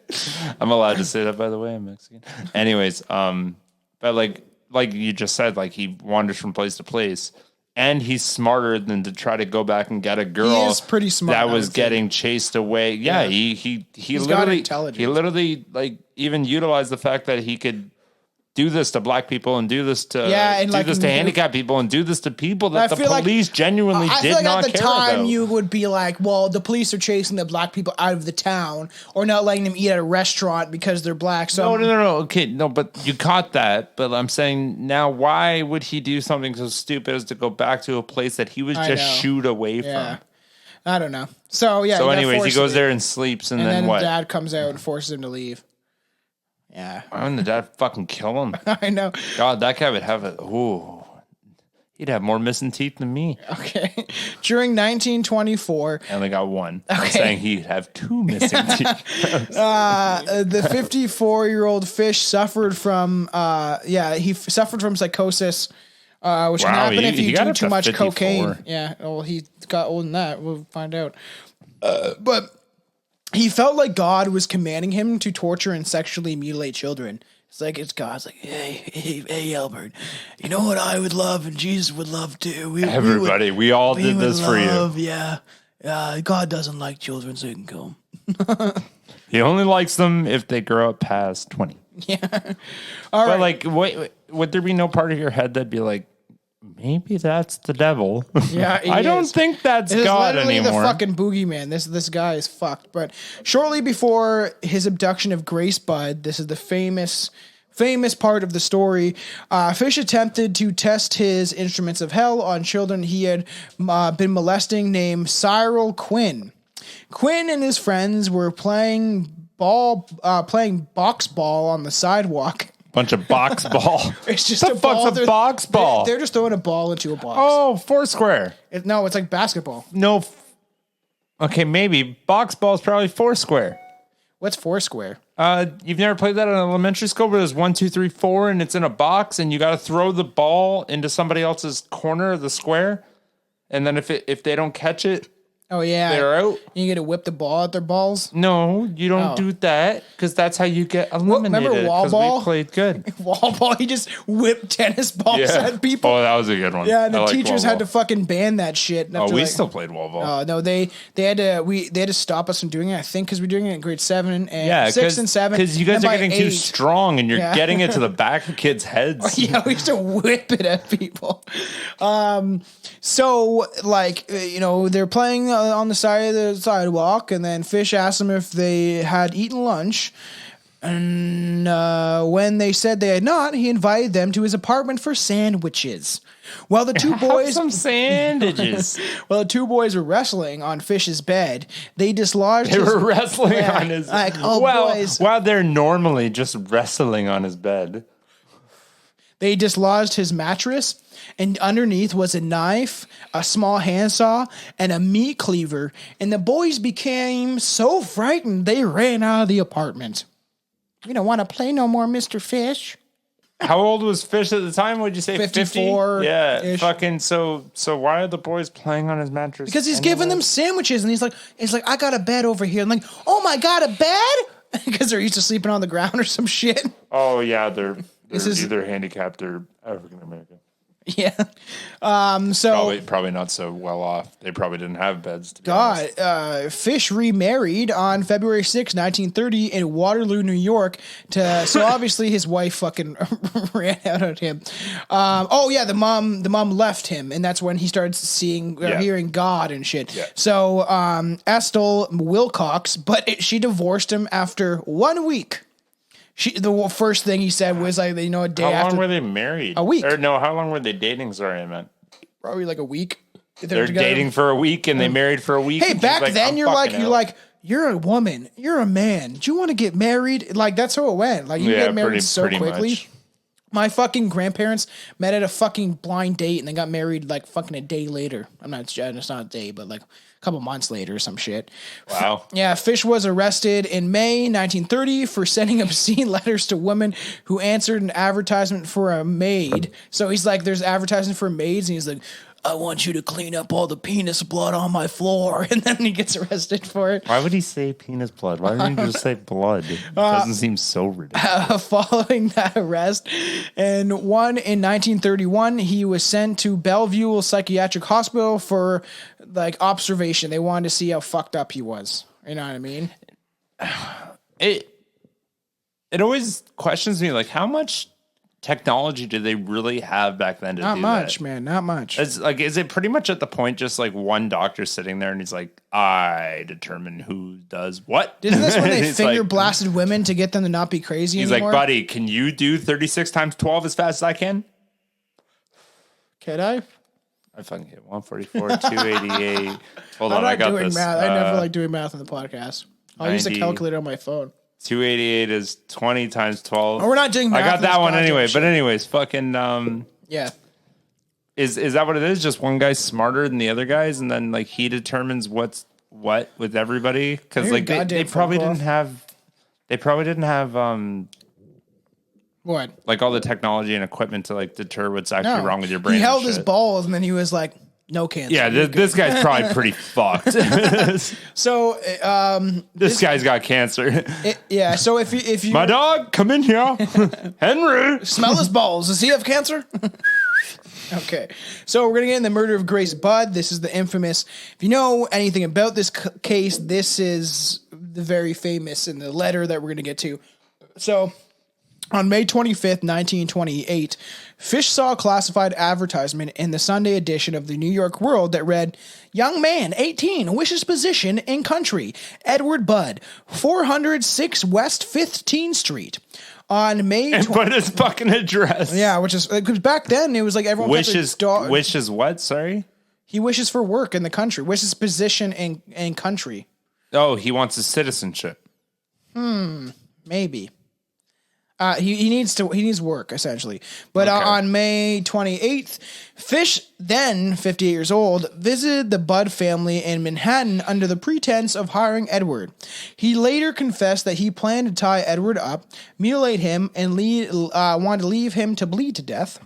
I'm allowed to say that, by the way. I'm Mexican. Anyways, but like you just said, like he wanders from place to place, and he's smarter than to try to go back and get a girl. He is pretty smart. That was getting chased away. Yeah, he literally like even utilized the fact that he could do this to black people and do this to handicapped people and do this to people that the police genuinely did not care about. At the time, you would be like, well, the police are chasing the black people out of the town or not letting them eat at a restaurant because they're black. So No. Okay, no, but you caught that. But I'm saying now, why would he do something so stupid as to go back to a place that he was just shooed away from? I don't know. So, yeah. So anyways, he goes there and sleeps and then what? Dad comes out and forces him to leave. Yeah. Why wouldn't the dad fucking kill him? I know. God, that guy would have he'd have more missing teeth than me. Okay. During 1924. I only got 1. Okay. I'm saying he'd have 2 missing teeth. The 54-year-old Fish suffered from, he suffered from psychosis, which can happen if you do too much 54. Cocaine. Yeah. Well, he got older than that. We'll find out. But he felt like God was commanding him to torture and sexually mutilate children. It's God's like, hey, Albert, you know what I would love and Jesus would love too? We all did this for you. Yeah. God doesn't like children, so you can kill them. He only likes them if they grow up past 20. Yeah. All right. But wait, would there be no part of your head that'd be like, maybe that's the devil. Yeah, he I don't is. think that's This God is literally anymore. the fucking Boogey Man. This guy is fucked. But shortly before his abduction of Grace Budd, this is the famous part of the story. Fish attempted to test his instruments of hell on children he had been molesting, named Cyril Quinn. Quinn and his friends were playing box ball on the sidewalk. Bunch of box ball. It's just the a ball. fuck's a box ball? They're just throwing a ball into a box. Oh, Foursquare. No, it's like basketball. No. Okay, maybe box ball is probably Foursquare. What's Foursquare? You've never played that in elementary school where there's 1, 2, 3, 4 and it's in a box and you got to throw the ball into somebody else's corner of the square, and then if they don't catch it, Oh yeah, they're out. You get to whip the ball at their balls. No, you don't do that because that's how you get eliminated. Remember wall 'cause ball? We played good. Wall ball. He just whipped tennis balls at people. Oh, that was a good one. Yeah, and I the like teachers wall had to ball. fucking ban that shit. Oh, we still played wall ball. No, they had to stop us from doing it. I think because we're doing it in grade 7 and 6 and 7. Because you guys and are by getting too 8 strong and you're Yeah. getting it to the back of kids' heads. Yeah, we used to whip it at people. So, like, they're playing on the side of the sidewalk, and then Fish asked them if they had eaten lunch. And when they said they had not, he invited them to his apartment for sandwiches. While the two boys, some sandwiches. while the two boys were wrestling on Fish's bed, they dislodged. They his, were wrestling Yeah, on his. like, oh, boys. While they're normally just wrestling on his bed. They dislodged his mattress, and underneath was a knife, a small handsaw, and a meat cleaver. And the boys became so frightened they ran out of the apartment. You don't want to play no more, Mr. Fish. How old was Fish at the time? Would you say 54 50? Yeah, -ish. fucking. So why are the boys playing on his mattress? Because he's giving them sandwiches, and he's like, I got a bed over here. I'm like, oh my God, a bed? Because they're used to sleeping on the ground or some shit. Oh yeah, they're This is- either handicapped or African American. Yeah. So Probably not so well off. They probably didn't have beds. To be honest. Fish remarried on February 6, 1930 in Waterloo, New York. So obviously his wife fucking ran out on him. The mom left him, and that's when he started seeing or hearing God and shit. Yeah. So Estill Wilcox, but she divorced him after 1 week. The first thing he said was like, a day How after. long were they married? A week. Or no, how long were they dating? Sorry, I meant. Probably like a week. They're dating for a week and they married for a week. Hey, and she's back like, then "I'm you're fucking like, out." you're a woman, you're a man. Do you want to get married? Like that's how it went. Like you get married so quickly. Much. My fucking grandparents met at a fucking blind date and they got married like fucking a day later. It's not a day, but like a couple months later or some shit. Wow. Yeah, Fish was arrested in May 1930 for sending obscene letters to women who answered an advertisement for a maid. So he's like, there's advertising for maids, and he's like, I want you to clean up all the penis blood on my floor. And then he gets arrested for it. Why would he say penis blood? Why didn't he just say blood? It doesn't seem so ridiculous. Following that arrest, and one in 1931, he was sent to Bellevue Psychiatric Hospital for like observation. They wanted to see how fucked up he was. You know what I mean? It always questions me, like, how much technology did they really have back then to Not do much, that? man. Not much. It's like, is it pretty much at the point just like one doctor sitting there and he's like, I determine who does what? Isn't this when they He's finger like, blasted women to get them to not be crazy He's anymore? like, buddy, can you do 36 times 12 as fast as I can? Can I? I fucking hit 144, 288. Hold on, I'm I not got doing this. math. I never like doing math on the podcast. I'll use a 90. calculator on my phone. 288 is 20 times 12. Oh, we're not doing math. I got on this that one goddamn anyway. shit. But anyways, fucking Yeah. is that what it is? Just one guy's smarter than the other guys, and then like he determines what's what with everybody? Because Your like they goddamn probably phone didn't have What? like all the technology and equipment to like deter what's actually No. wrong with your brain. He and held his shit. balls and then he was like, no cancer. Yeah, this guy's probably pretty fucked. So, This guy's got cancer. so if you My dog, come in here. Henry. smell his balls, does he have cancer? Okay, so we're gonna get in the murder of Grace Budd. This is the infamous. If you know anything about this case, this is the very famous in the letter that we're gonna get to. So, on May 25th, 1928, Fish saw a classified advertisement in the Sunday edition of the New York World that read, "Young man, 18, wishes position in country. Edward Budd, 406 West 15th Street." On May And put his fucking address. Yeah, which is, because back then it was like everyone wishes what? Sorry? He wishes for work in the country, wishes position in country. Oh, he wants his citizenship. Maybe. He needs work, essentially. But on May 28th, Fish, then 58 years old, visited the Budd family in Manhattan under the pretense of hiring Edward. He later confessed that he planned to tie Edward up, mutilate him, and wanted to leave him to bleed to death.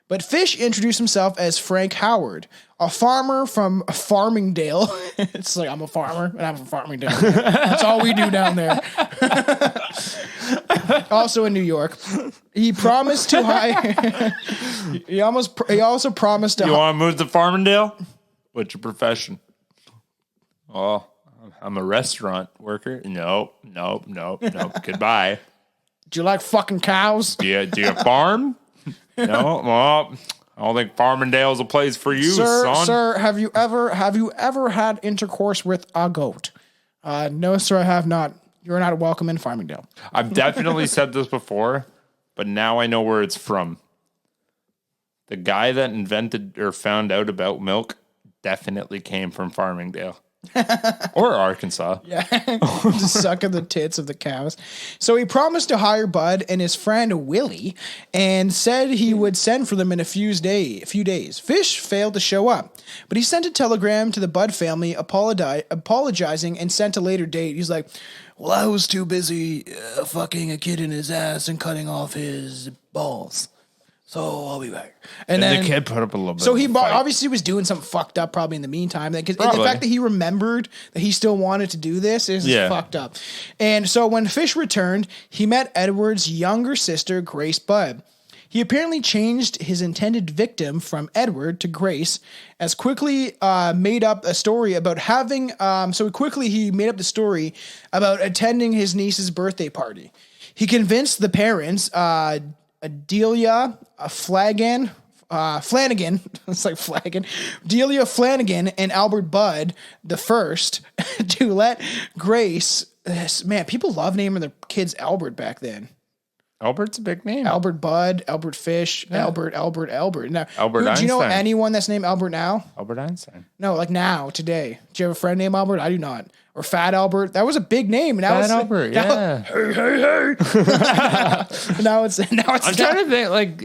But Fish introduced himself as Frank Howard, a farmer from Farmingdale. It's like, I'm a farmer, and I'm from Farmingdale. That's all we do down there. Also in New York. He promised to hire... he also promised to... You want to move to Farmingdale? What's your profession? Oh, I'm a restaurant worker. Nope. Goodbye. Do you like fucking cows? Do you farm? No, well, I don't think Farmingdale's a place for you, son. Sir, have you ever had intercourse with a goat? No, sir, I have not. You're not welcome in Farmingdale. I've definitely said this before, but now I know where it's from. The guy that invented or found out about milk definitely came from Farmingdale. Or Arkansas. Yeah. Just sucking the tits of the cows. So he promised to hire Bud and his friend Willie and said he would send for them in a few days. Fish failed to show up, but he sent a telegram to the Bud family apologizing and sent a later date. He's like, well, I was too busy fucking a kid in his ass and cutting off his balls. So I'll be back. And then the kid put up a little bit. So he obviously was doing something fucked up probably in the meantime. Because the fact that he remembered that he still wanted to do this is fucked up. And so when Fish returned, he met Edward's younger sister, Grace Budd. He apparently changed his intended victim from Edward to Grace, as quickly made up a story about having. He made up the story about attending his niece's birthday party. He convinced the parents, Delia Flanagan, it's like Flanagan, Delia Flanagan and Albert Budd the first to let Grace. Man, people love naming their kids Albert back then. Albert's a big name. Albert Budd, Albert Fish, yeah. Albert. Now, Albert Einstein. Do you know anyone that's named Albert now? Albert Einstein. No, like now, today. Do you have a friend named Albert? I do not. Or Fat Albert. That was a big name. Fat Albert, yeah. Hey. now it's. I'm trying to think. Like,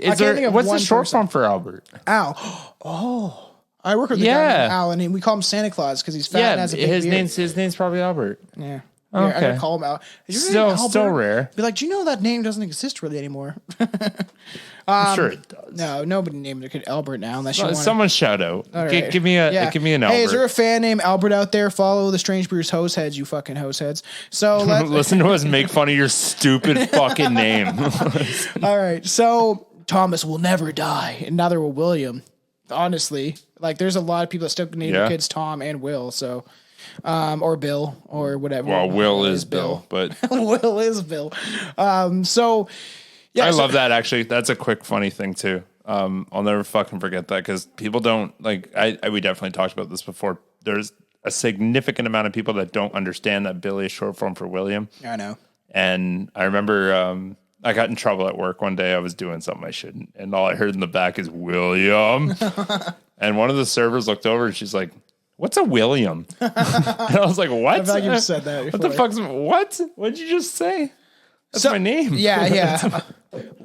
what's the short form for Albert? Al. Oh, I work with the guy named Al, and we call him Santa Claus because he's fat and has a big beard. His name's probably Albert. Yeah. Okay. Yeah, I gotta call him out. Still rare. Be like, do you know that name doesn't exist really anymore? I'm sure it does. No, nobody named their kid Albert now unless you want. Someone shout out. Right. Give me an Albert. Hey, is there a fan named Albert out there? Follow the Strange Brews hose heads, you fucking hose heads. So let's listen to us make fun of your stupid fucking name. All right. So Thomas will never die, and neither will William. Honestly, like there's a lot of people that still name their kids Tom and Will. So. Or Bill, or whatever. Well, Will is Bill, but Will is Bill. I love that. Actually, that's a quick funny thing too. I'll never fucking forget that because people don't like. We definitely talked about this before. There's a significant amount of people that don't understand that Billy is short form for William. I know. And I remember I got in trouble at work one day. I was doing something I shouldn't, and all I heard in the back is William. And one of the servers looked over and she's like, "What's a William?" And I was like, "What?" I feel like you've said that before. What the fuck's what? What did you just say? That's my name. Yeah.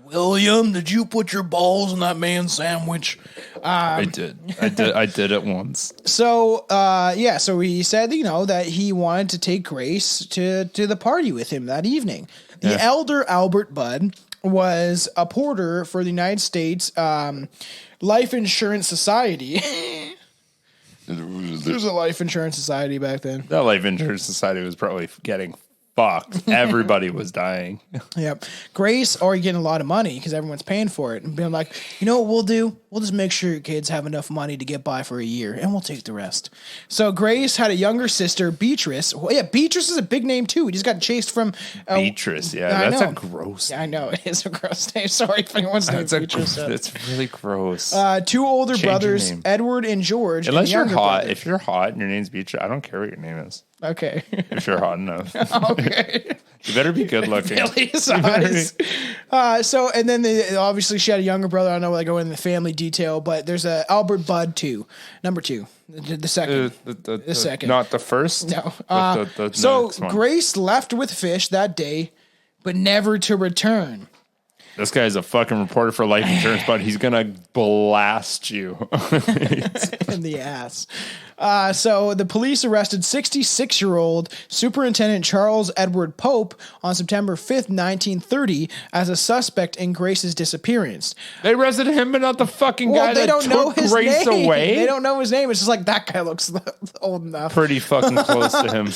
William, did you put your balls in that man's sandwich? I did it once. So, so he said, that he wanted to take Grace to the party with him that evening. The elder Albert Budd was a porter for the United States Life Insurance Society. There's a life insurance society back then. That life insurance society was probably getting fucked. Everybody was dying. Yep. Grace, or you're getting a lot of money because everyone's paying for it. And being like, you know what we'll do? We'll just make sure your kids have enough money to get by for a year, and we'll take the rest. So Grace had a younger sister, Beatrice. Well, yeah, Beatrice is a big name, too. He just got chased from... Beatrice, I that's know. a gross Yeah, I know. It is a gross name. Sorry if anyone's named Beatrice. It's really gross. Two older Change your brothers, name. Edward and George. Unless and you're younger hot. brother. If you're hot and your name's Beatrice, I don't care what your name is. Okay. If you're hot enough. Okay. You better be good looking. Billy's eyes. So, and then obviously she had a younger brother. I don't know whether I go into the family detail, but there's a Albert Budd too, number 2, the second, the second, not the first. No. But the So next one. Grace left with Fish that day, but never to return. This guy's a fucking reporter for life insurance, but he's gonna blast you In the ass. So the police arrested 66-year-old Superintendent Charles Edward Pope on September 5th, 1930 as a suspect in Grace's disappearance. They arrested him, but not the fucking Well, guy they that don't know took his Grace name. away. They don't know his name. It's just like, that guy looks old enough. Pretty fucking close to him.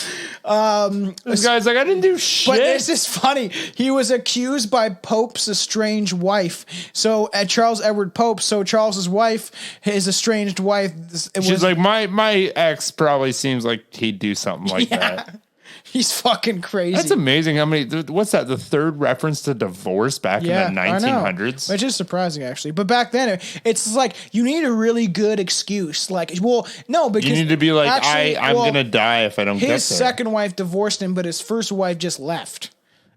This guy's like, I didn't do shit. But this is funny. He was accused by Pope's estranged wife. So at Charles Edward Pope, so Charles's wife, his estranged wife, She's like, my ex probably seems like he'd do something like that. He's fucking crazy. That's amazing how many, what's that, the third reference to divorce back in the I know. 1900s? Which is surprising, actually. But back then, it's like, you need a really good excuse. Like, well, no, because... You need to be like, actually, I'm going to die if I don't get there. His second wife divorced him, but his first wife just left.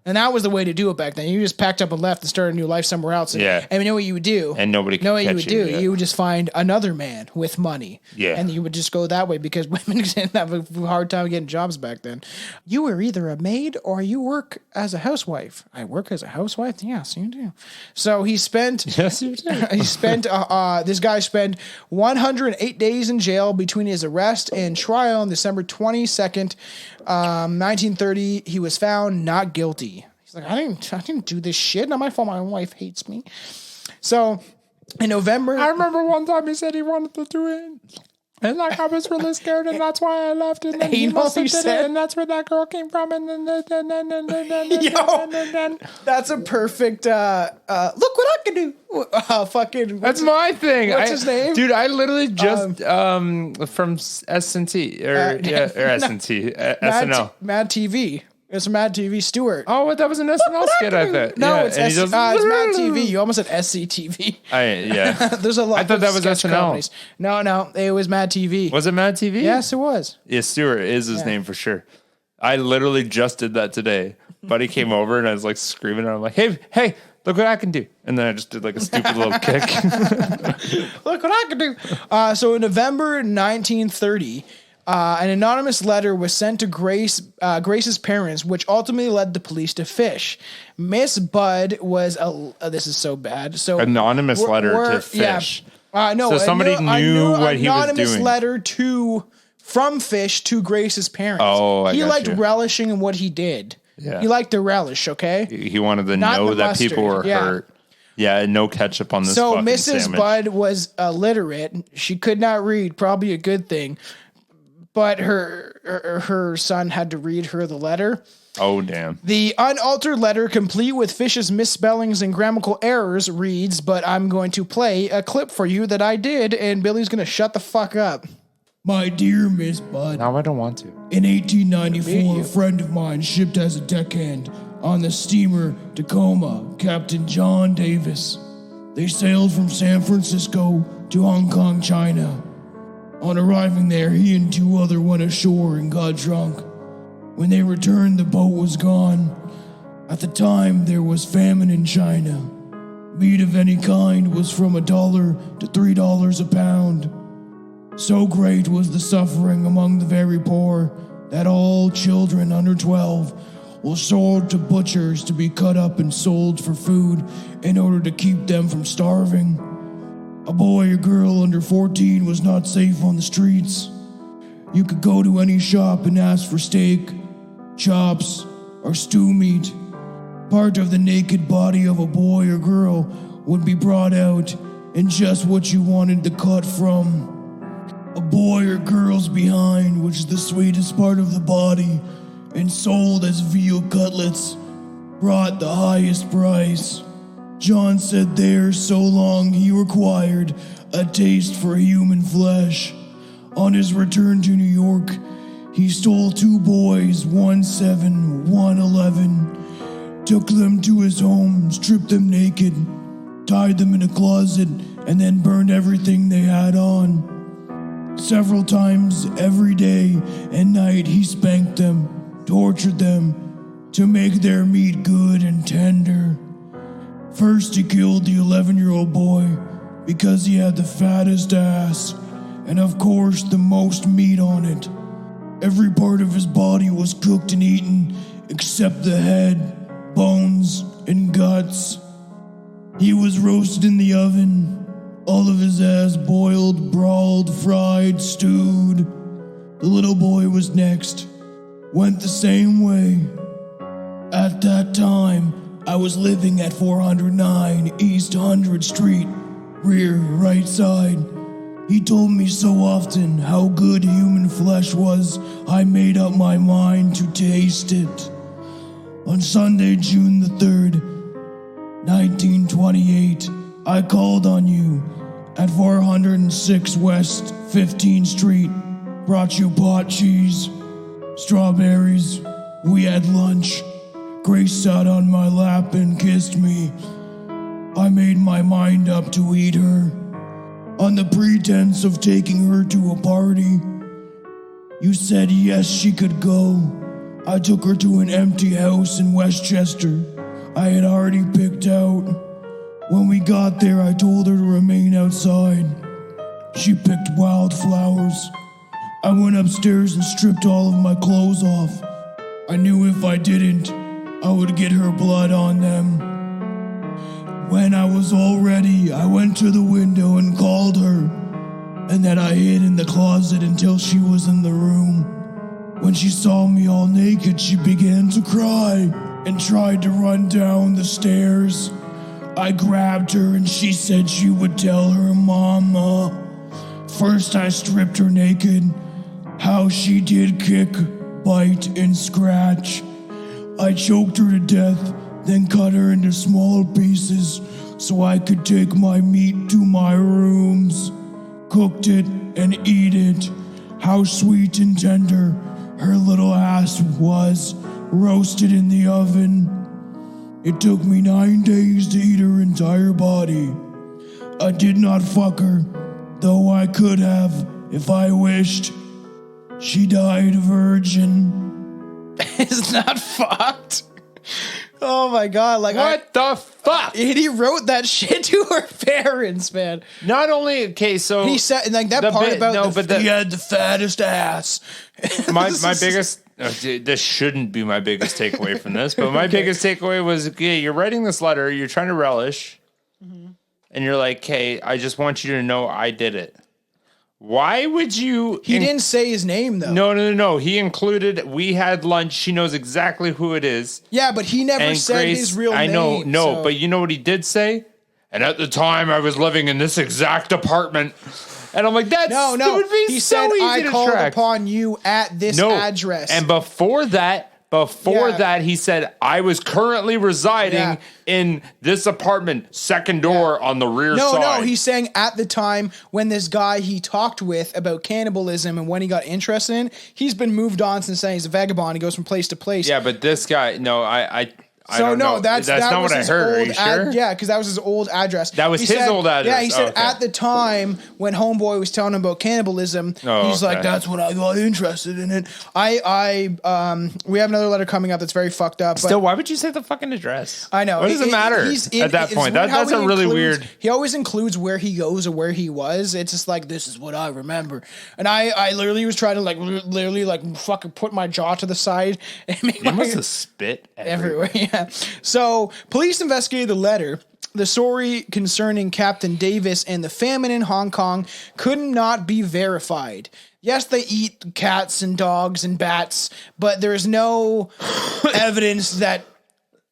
And that was the way to do it back then. You just packed up and left and started a new life somewhere else. And, Yeah. And you know what you would do? And nobody could know what you catch would you, do? yeah. You would just find another man with money. Yeah. And you would just go that way because women didn't have a hard time getting jobs back then. You were either a maid or you work as a housewife. I work as a housewife? Yes, you do. So he spent... Yes, you do. This guy spent 108 days in jail between his arrest and trial on December 22nd, 1930. He was found not guilty. He's like, I didn't do this shit. Not my fault. My wife hates me. So in November, I remember one time he said he wanted to do it. And like, I was really scared, and that's why I left. And then You he know must what have he did said? it, and that's where that girl came from. And then that's a perfect. Look what I can do. Fucking. That's my thing. What's his name? Dude, I literally just from S&T or S&T SNL. Mad TV. It's Mad TV Stewart. Oh, that was an SNL skit, I thought. No, Yeah, it's and he it's does- Mad TV. You almost said SCTV. Yeah. There's a lot. I thought that was sketch SNL. comedies. No, it was Mad TV. Was it Mad TV? Yes, it was. Yeah, Stewart is his name for sure. I literally just did that today. Buddy came over and I was like screaming and I'm like, hey, look what I can do. And then I just did like a stupid little kick. Look what I can do. So in November 1930, an anonymous letter was sent to Grace's parents, which ultimately led the police to Fish. Miss Budd was this is so bad. So Anonymous letter to Fish. Yeah. No, So somebody knew what he was anonymous doing. letter from Fish to Grace's parents. Oh, I he got liked you. relishing in what he did. Yeah. He liked the relish. Okay. He wanted to Not know the that people mustard. were Yeah. hurt. Yeah, and no ketchup on this So fucking Mrs. sandwich. Budd was illiterate. She could not read, probably a good thing. But her son had to read her the letter. Oh, damn. The unaltered letter, complete with Fish's misspellings and grammatical errors, reads, but I'm going to play a clip for you that I did, and Billy's going to shut the fuck up. My dear Miss Budd, No, I don't want to. in 1894, a friend of mine shipped as a deckhand on the steamer Tacoma, Captain John Davis. They sailed from San Francisco to Hong Kong, China. On arriving there, he and 2 others went ashore and got drunk. When they returned, the boat was gone. At the time, there was famine in China. Meat of any kind was from $1 to $3 a pound. So great was the suffering among the very poor that all children under 12 were sold to butchers to be cut up and sold for food in order to keep them from starving. A boy or girl under 14 was not safe on the streets. You could go to any shop and ask for steak, chops, or stew meat. Part of the naked body of a boy or girl would be brought out and just what you wanted the cut from. A boy or girl's behind, which is the sweetest part of the body, and sold as veal cutlets, brought the highest price. John said there so long he required a taste for human flesh. On his return to New York, he stole 2 boys, 1 7, 1 11, took them to his home, stripped them naked, tied them in a closet, and then burned everything they had on. Several times every day and night he spanked them, tortured them, to make their meat good and tender. First he killed the 11-year-old boy because he had the fattest ass, and of course the most meat on it. Every part of his body was cooked and eaten except the head, bones, and guts. He was roasted in the oven, all of his ass boiled, broiled, fried, stewed. The little boy was next, went the same way. At that time, I was living at 409 East 100th Street, rear right side. He told me so often how good human flesh was, I made up my mind to taste it. On Sunday, June the 3rd, 1928, I called on you at 406 West 15th Street, brought you pot cheese, strawberries, we had lunch. Grace sat on my lap and kissed me. I made my mind up to eat her. On the pretense of taking her to a party, you said yes, she could go. I took her to an empty house in Westchester I had already picked out. When we got there, I told her to remain outside. She picked wildflowers. I went upstairs and stripped all of my clothes off. I knew if I didn't, I would get her blood on them. When I was all ready, I went to the window and called her, and then I hid in the closet until she was in the room. When she saw me all naked, she began to cry and tried to run down the stairs. I grabbed her and she said she would tell her mama. First I stripped her naked. How she did kick, bite, and scratch. I choked her to death, then cut her into small pieces so I could take my meat to my rooms. Cooked it and eat it. How sweet and tender her little ass was, roasted in the oven. It took me 9 days to eat her entire body. I did not fuck her, though I could have if I wished. She died a virgin. It's not fucked. Oh my god! Like What the fuck? he wrote that shit to her parents, man. Not only so He said like that part about He had the fattest ass. my biggest. This shouldn't be my biggest takeaway from this, but my biggest takeaway was, okay, you're writing this letter, you're trying to relish, and you're like, hey, I just want you to know I did it. Why would you... He didn't say his name, though. No. He included, we had lunch, she knows exactly who it is. Yeah, but he never said Grace, his real name. I know, but you know what he did say? And at the time, I was living in this exact apartment. And I'm like, that would be he so said, easy I to called track. upon you at this address. And before that, he said, I was currently residing in this apartment, second door on the rear side. No, he's saying at the time when this guy he talked with about cannibalism and when he got interested in, he's been moved on since then. He's a vagabond. He goes from place to place. Yeah, but this guy, I don't know. That's not what I heard. Are you sure? Yeah, because that was his old address. That was his old address. Yeah, he said at the time when Homeboy was telling him about cannibalism, he's like, that's when I got interested in it. We have another letter coming up that's very fucked up. Still, why would you say the fucking address? I know. What does it matter at that point? That's a really weird... He always includes where he goes or where he was. It's just like, this is what I remember. And I literally was trying to fucking put my jaw to the side and make You must have spit everywhere. Yeah. So, police investigated the letter. The story concerning Captain Davis and the famine in Hong Kong could not be verified. Yes, they eat cats and dogs and bats, but there is no evidence that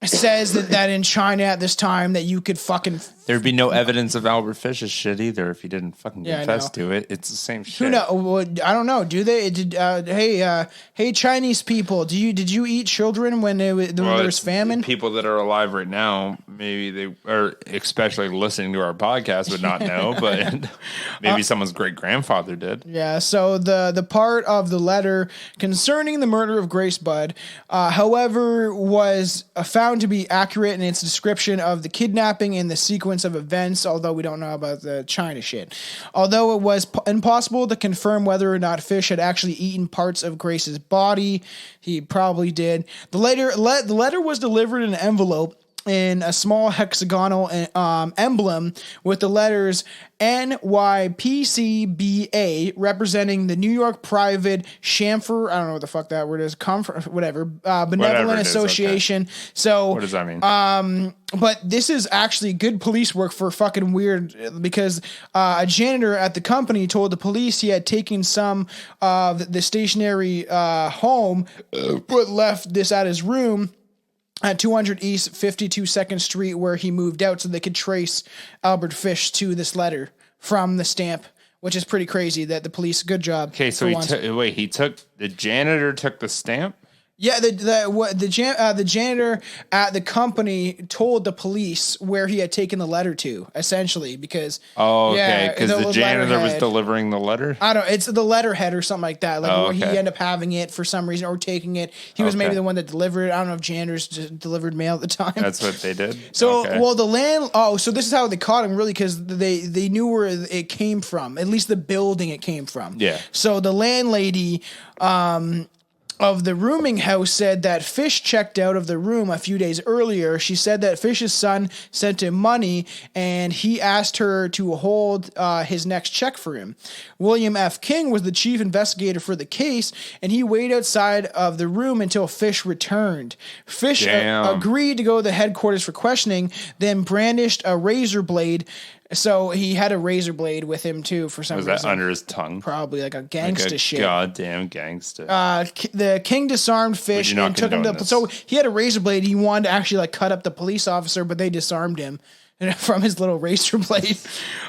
says that in China at this time that you could fucking There'd be no evidence of Albert Fish's shit either if he didn't fucking Yeah, I confess know. to it. It's the same shit. Who know? Well, I don't know. Do they? Hey, Chinese people. Did you eat children when there was it's famine? People that are alive right now, maybe they are, especially listening to our podcast, would not know, but maybe someone's great grandfather did. Yeah, so the part of the letter concerning the murder of Grace Budd, however, was found to be accurate in its description of the kidnapping and the sequence of events, although we don't know about the China shit. Although it was impossible to confirm whether or not Fish had actually eaten parts of Grace's body, he probably did. The letter was delivered in an envelope in a small hexagonal emblem with the letters NYPCBA representing the New York Private Chamfer, I don't know what the fuck that word is, Benevolent Association. Okay. So what does that mean? But this is actually good police work for fucking weird, because a janitor at the company told the police he had taken some of the stationery home, but left this at his room at 200 East 52nd Street, where he moved out, so they could trace Albert Fish to this letter from the stamp, which is pretty crazy that the police, good job. Okay, so the janitor took the stamp? Yeah, the janitor at the company told the police where he had taken the letter to, essentially, because because the janitor was delivering the letter. I don't know, it's the letterhead or something like that. Where he ended up having it for some reason or taking it. He was maybe the one that delivered it. I don't know if janitors just delivered mail at the time. That's what they did. So so this is how they caught him, really, because they knew where it came from, at least the building it came from. Yeah. So the landlady of the rooming house said that Fish checked out of the room a few days earlier. She said that Fish's son sent him money and he asked her to hold his next check for him. William F. King was the chief investigator for the case, and he waited outside of the room until Fish returned. Fish agreed to go to the headquarters for questioning, then brandished a razor blade. So he had a razor blade with him too for some reason. Was that under his tongue? Probably like a gangsta shit. Goddamn gangsta. The King disarmed Fish and took him to. So he had a razor blade. He wanted to actually cut up the police officer, but they disarmed him from his little razor blade.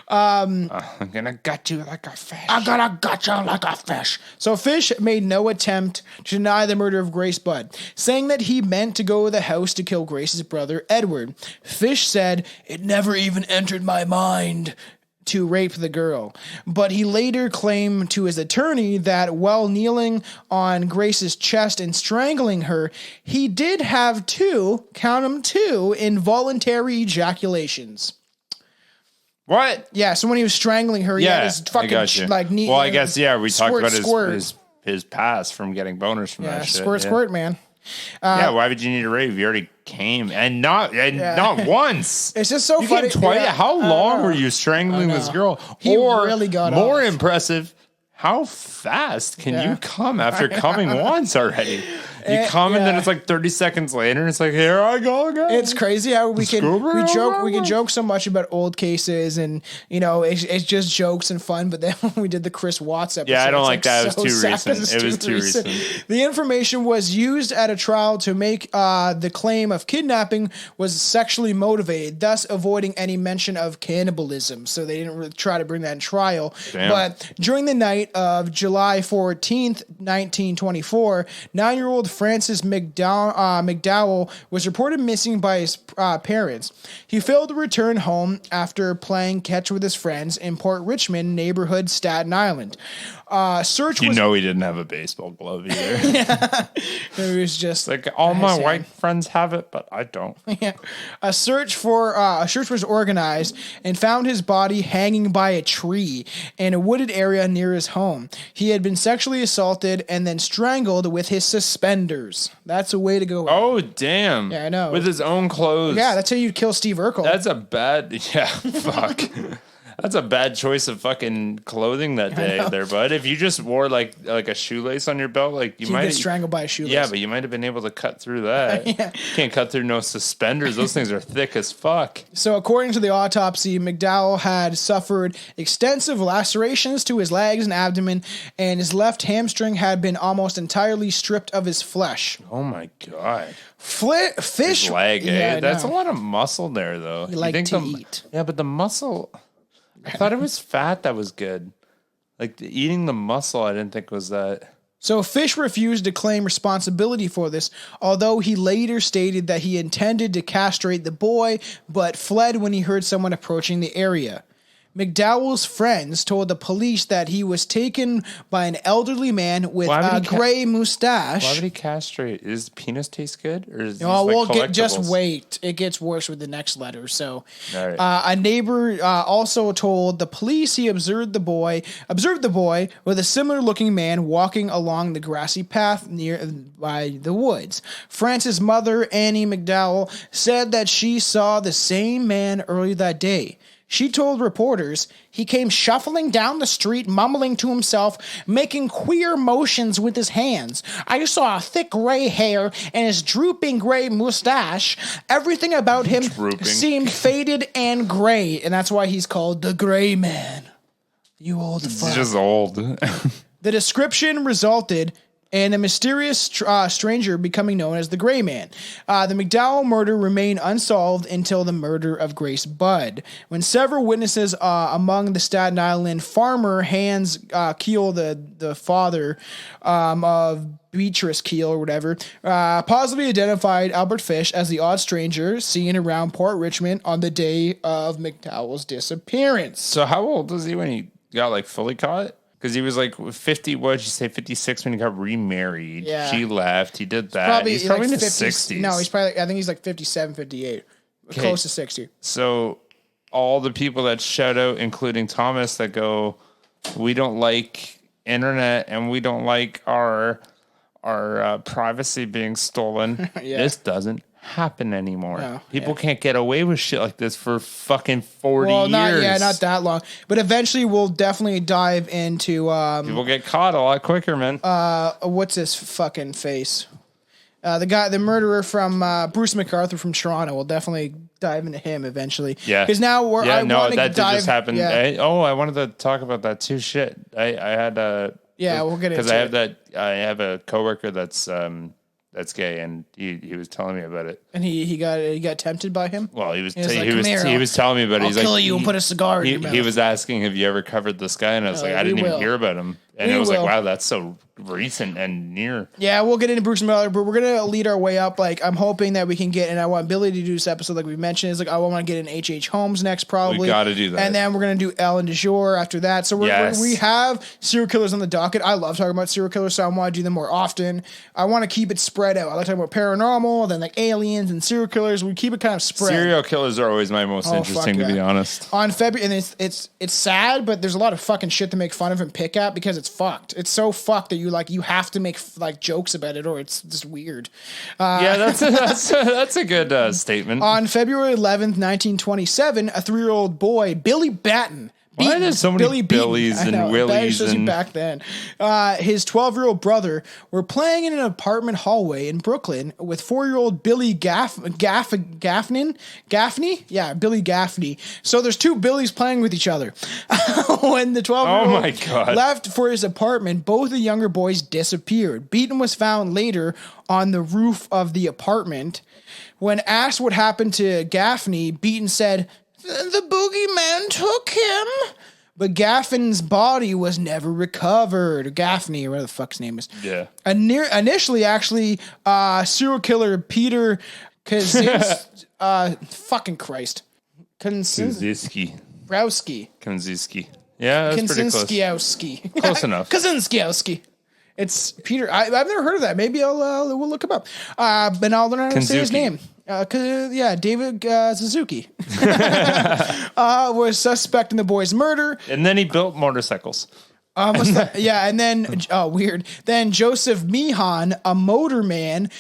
I'm gonna gut you like a fish. I'm gonna gut you like a fish. So Fish made no attempt to deny the murder of Grace Budd, saying that he meant to go to the house to kill Grace's brother, Edward. Fish said, "It never even entered my mind to rape the girl." But he later claimed to his attorney that while kneeling on Grace's chest and strangling her, he did have two involuntary ejaculations. What? Yeah, so when he was strangling her, he had his fucking knee. Well, I guess, we talked about his past from getting boners from that shit. Squirt, man. Why would you need a rape? You already came, and not once. It's just so funny. How long were you strangling this girl? He really got more off. Impressive, how fast can you come after coming once already? You come and then it's like 30 seconds later and it's like, here I go again. It's crazy how we can joke so much about old cases and it's just jokes and fun, but then when we did the Chris Watts episode, I don't like that. It was too recent. It was too recent. The information was used at a trial to make the claim of kidnapping was sexually motivated, thus avoiding any mention of cannibalism. So they didn't really try to bring that in trial. Damn. But during the night of July 14th, 1924, 9-year-old Francis Mcdowell was reported missing by his parents. He failed to return home after playing catch with his friends in Port Richmond neighborhood, Staten Island. He didn't have a baseball glove either. It was just like all my white friends have it, but I don't. Yeah. A search was organized and found his body hanging by a tree in a wooded area near his home. He had been sexually assaulted and then strangled with his suspenders. That's a way to go. Oh, damn. Yeah, I know. With his own clothes. Yeah, that's how you kill Steve Urkel. That's a bad... Yeah, fuck. That's a bad choice of fucking clothing that day there, bud. If you just wore like a shoelace on your belt, like you might get strangled by a shoelace. Yeah, but you might have been able to cut through that. Yeah. Can't cut through no suspenders. Those things are thick as fuck. So according to the autopsy, Mcdowell had suffered extensive lacerations to his legs and abdomen, and his left hamstring had been almost entirely stripped of his flesh. Oh my god. Fish his leg, that's a lot of muscle there, though. You like to eat. Yeah, but the muscle, I thought it was fat that was good. Like eating the muscle, I didn't think was that. So Fish refused to claim responsibility for this, although he later stated that he intended to castrate the boy, but fled when he heard someone approaching the area. Mcdowell's friends told the police that he was taken by an elderly man with a gray mustache. Why would he castrate? Does penis taste good? Or is just wait. It gets worse with the next letter. So, right. A neighbor also told the police he observed the boy with a similar-looking man walking along the grassy path near by the woods. France's mother, Annie Mcdowell, said that she saw the same man early that day. She told reporters he came shuffling down the street, mumbling to himself, making queer motions with his hands. I saw thick gray hair and his drooping gray mustache. Everything about him seemed faded and gray, and that's why he's called the Gray Man. You old fuck. He's just old. The description resulted in a mysterious stranger becoming known as the Gray Man. The Mcdowell murder remained unsolved until the murder of Grace Budd, when several witnesses among the Staten Island farmer Hans Keel, the father of Beatrice Keel or whatever, positively identified Albert Fish as the odd stranger seen around Port Richmond on the day of McDowell's disappearance. So how old was he when he got like fully caught? Because he was like 50, what did you say, 56 when he got remarried. Yeah. She left. He did that. He's probably like in his 60s. No, he's probably, I think he's like 57, 58. Okay. Close to 60. So all the people that shout out, including Thomas, that go, we don't like internet and we don't like our privacy being stolen. Yeah. This doesn't happen anymore. No, people can't get away with shit like this for fucking 40 years. Not that long. But eventually we'll definitely dive into people get caught a lot quicker, man. What's his fucking face? The murderer from Bruce McArthur from Toronto. We'll definitely dive into him eventually. Yeah. Because now that just happened. Yeah. I wanted to talk about that too. Shit. I had we'll get into it. Because I have a coworker that's gay, and he was telling me about it. And he got tempted by him. Well, he was telling me about it. I'll kill you and put a cigar in your mouth. He was asking, "Have you ever covered this guy?" And I was like, "I didn't even hear about him." And it was like, "Wow, that's so recent and near." Yeah, we'll get into Bruce Miller, but we're gonna lead our way up. Like, I'm hoping that we can get, and I want Billy to do this episode, like we mentioned. Is like I want to get in H.H. Holmes next, probably. We got to do that, and then we're gonna do Ellen DeJour after that. So we have serial killers on the docket. I love talking about serial killers, so I want to do them more often. I want to keep it spread out. I like talking about paranormal, then like aliens and serial killers. We keep it kind of spread. Serial killers are always my most interesting, to be honest. On February, and it's sad, but there's a lot of fucking shit to make fun of and pick at because it's fucked. It's so fucked that you have to make like jokes about it, or it's just weird. That's a good statement. On February 11th, 1927, a 3-year-old boy, Billy Batten. Why there's so many Billies and Willies and back then? His 12-year-old brother were playing in an apartment hallway in Brooklyn with 4-year-old Billy Gaffney. Yeah, Billy Gaffney. So there's two Billies playing with each other. When the 12-year-old left for his apartment, both the younger boys disappeared. Beaton was found later on the roof of the apartment. When asked what happened to Gaffney, Beaton said, "The Boogey Man took him." But Gaffney's body was never recovered. Gaffney, or whatever the fuck's name is. Yeah. Initially, actually, serial killer Peter Kaczynski. Fucking Christ. Kaczynski. Browski. Kaczynski. Yeah, that's pretty close. Close enough. Kaczynski. It's Peter. I've never heard of that. Maybe we'll look him up. But I'll learn how to say his name. David Suzuki was suspect in the boy's murder. And then he built motorcycles. Yeah, and then weird. Then Joseph Meehan, a motorman,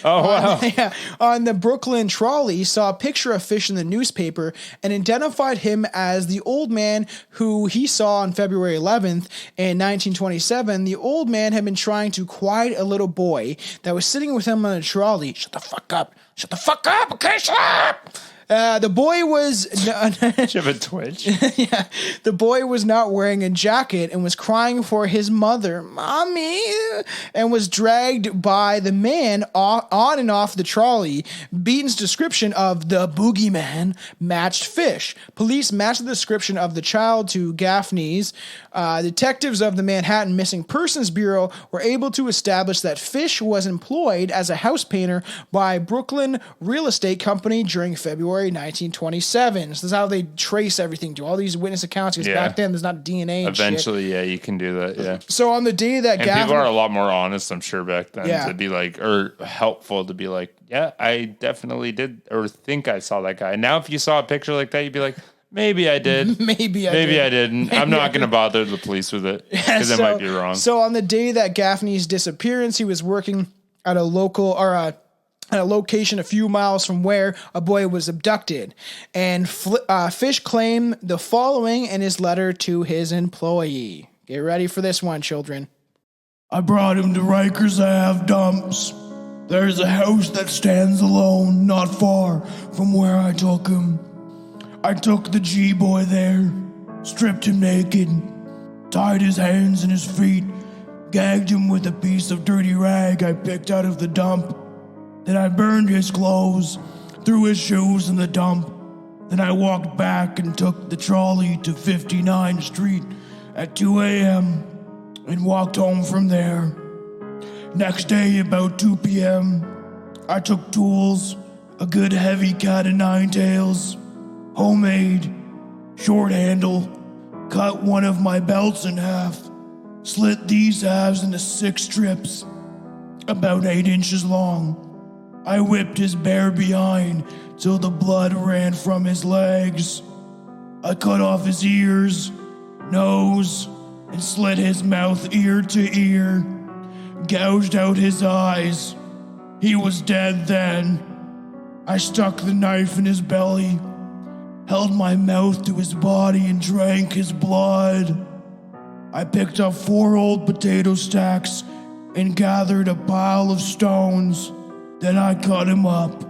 on the Brooklyn trolley, saw a picture of Fish in the newspaper and identified him as the old man who he saw on February 11th in 1927. The old man had been trying to quiet a little boy that was sitting with him on a trolley. Shut the fuck up! Shut the fuck up! Okay, shut up! The boy was... Did you have a twitch? Yeah. The boy was not wearing a jacket and was crying for his mother, Mommy, and was dragged by the man on and off the trolley. Beaton's description of the Boogey Man matched Fish. Police matched the description of the child to Gaffney's. Detectives of the Manhattan Missing Persons Bureau were able to establish that Fish was employed as a house painter by Brooklyn Real Estate Company during February 1927. So this is how they trace everything to all these witness accounts, because back then there's not DNA and Eventually, shit. you can do that, yeah. So on the day that people are a lot more honest, I'm sure, back then, to be like, or helpful to be like, yeah, I definitely did, or think I saw that guy. Now, if you saw a picture like that, you'd be like, maybe I did. Maybe I didn't. I'm not going to bother the police with it, because it might be wrong. So on the day that Gaffney's disappearance, he was working at a location a few miles from where a boy was abducted. And Fish claimed the following in his letter to his employee. Get ready for this one, children. I brought him to Rikers Ave dumps. There's a house that stands alone, not far from where I took him. I took the G-boy there, stripped him naked, tied his hands and his feet, gagged him with a piece of dirty rag I picked out of the dump. Then I burned his clothes, threw his shoes in the dump. Then I walked back and took the trolley to 59th Street at 2 a.m. and walked home from there. Next day, about 2 p.m., I took tools, a good heavy cat of nine tails, homemade, short handle, cut one of my belts in half, slit these halves into 6 strips, about 8 inches long. I whipped his bare behind till the blood ran from his legs. I cut off his ears, nose, and slit his mouth ear to ear, gouged out his eyes. He was dead then. I stuck the knife in his belly, held my mouth to his body and drank his blood. I picked up 4 old potato stacks and gathered a pile of stones. Then I cut him up.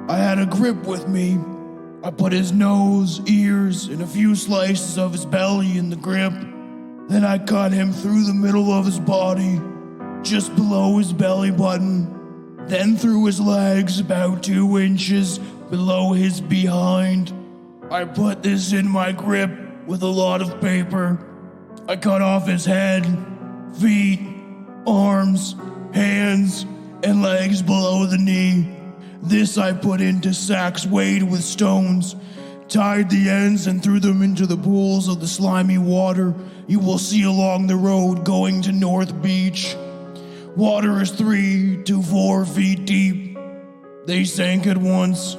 I had a grip with me. I put his nose, ears, and a few slices of his belly in the grip. Then I cut him through the middle of his body, just below his belly button. Then through his legs, about 2 inches below his behind. I put this in my grip with a lot of paper. I cut off his head, feet, arms, hands, and legs below the knee. This I put into sacks weighed with stones, tied the ends and threw them into the pools of the slimy water you will see along the road going to North Beach. Water is 3 to 4 feet deep. They sank at once.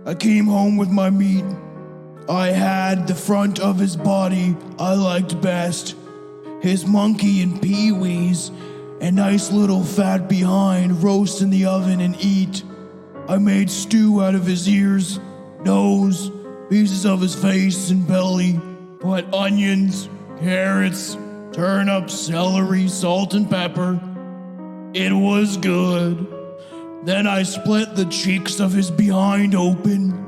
I came home with my meat. I had the front of his body I liked best, his monkey and peewees, and nice little fat behind roast in the oven and eat. I made stew out of his ears, nose, pieces of his face and belly, put onions, carrots, turnips, celery, salt and pepper. It was good. Then I split the cheeks of his behind open,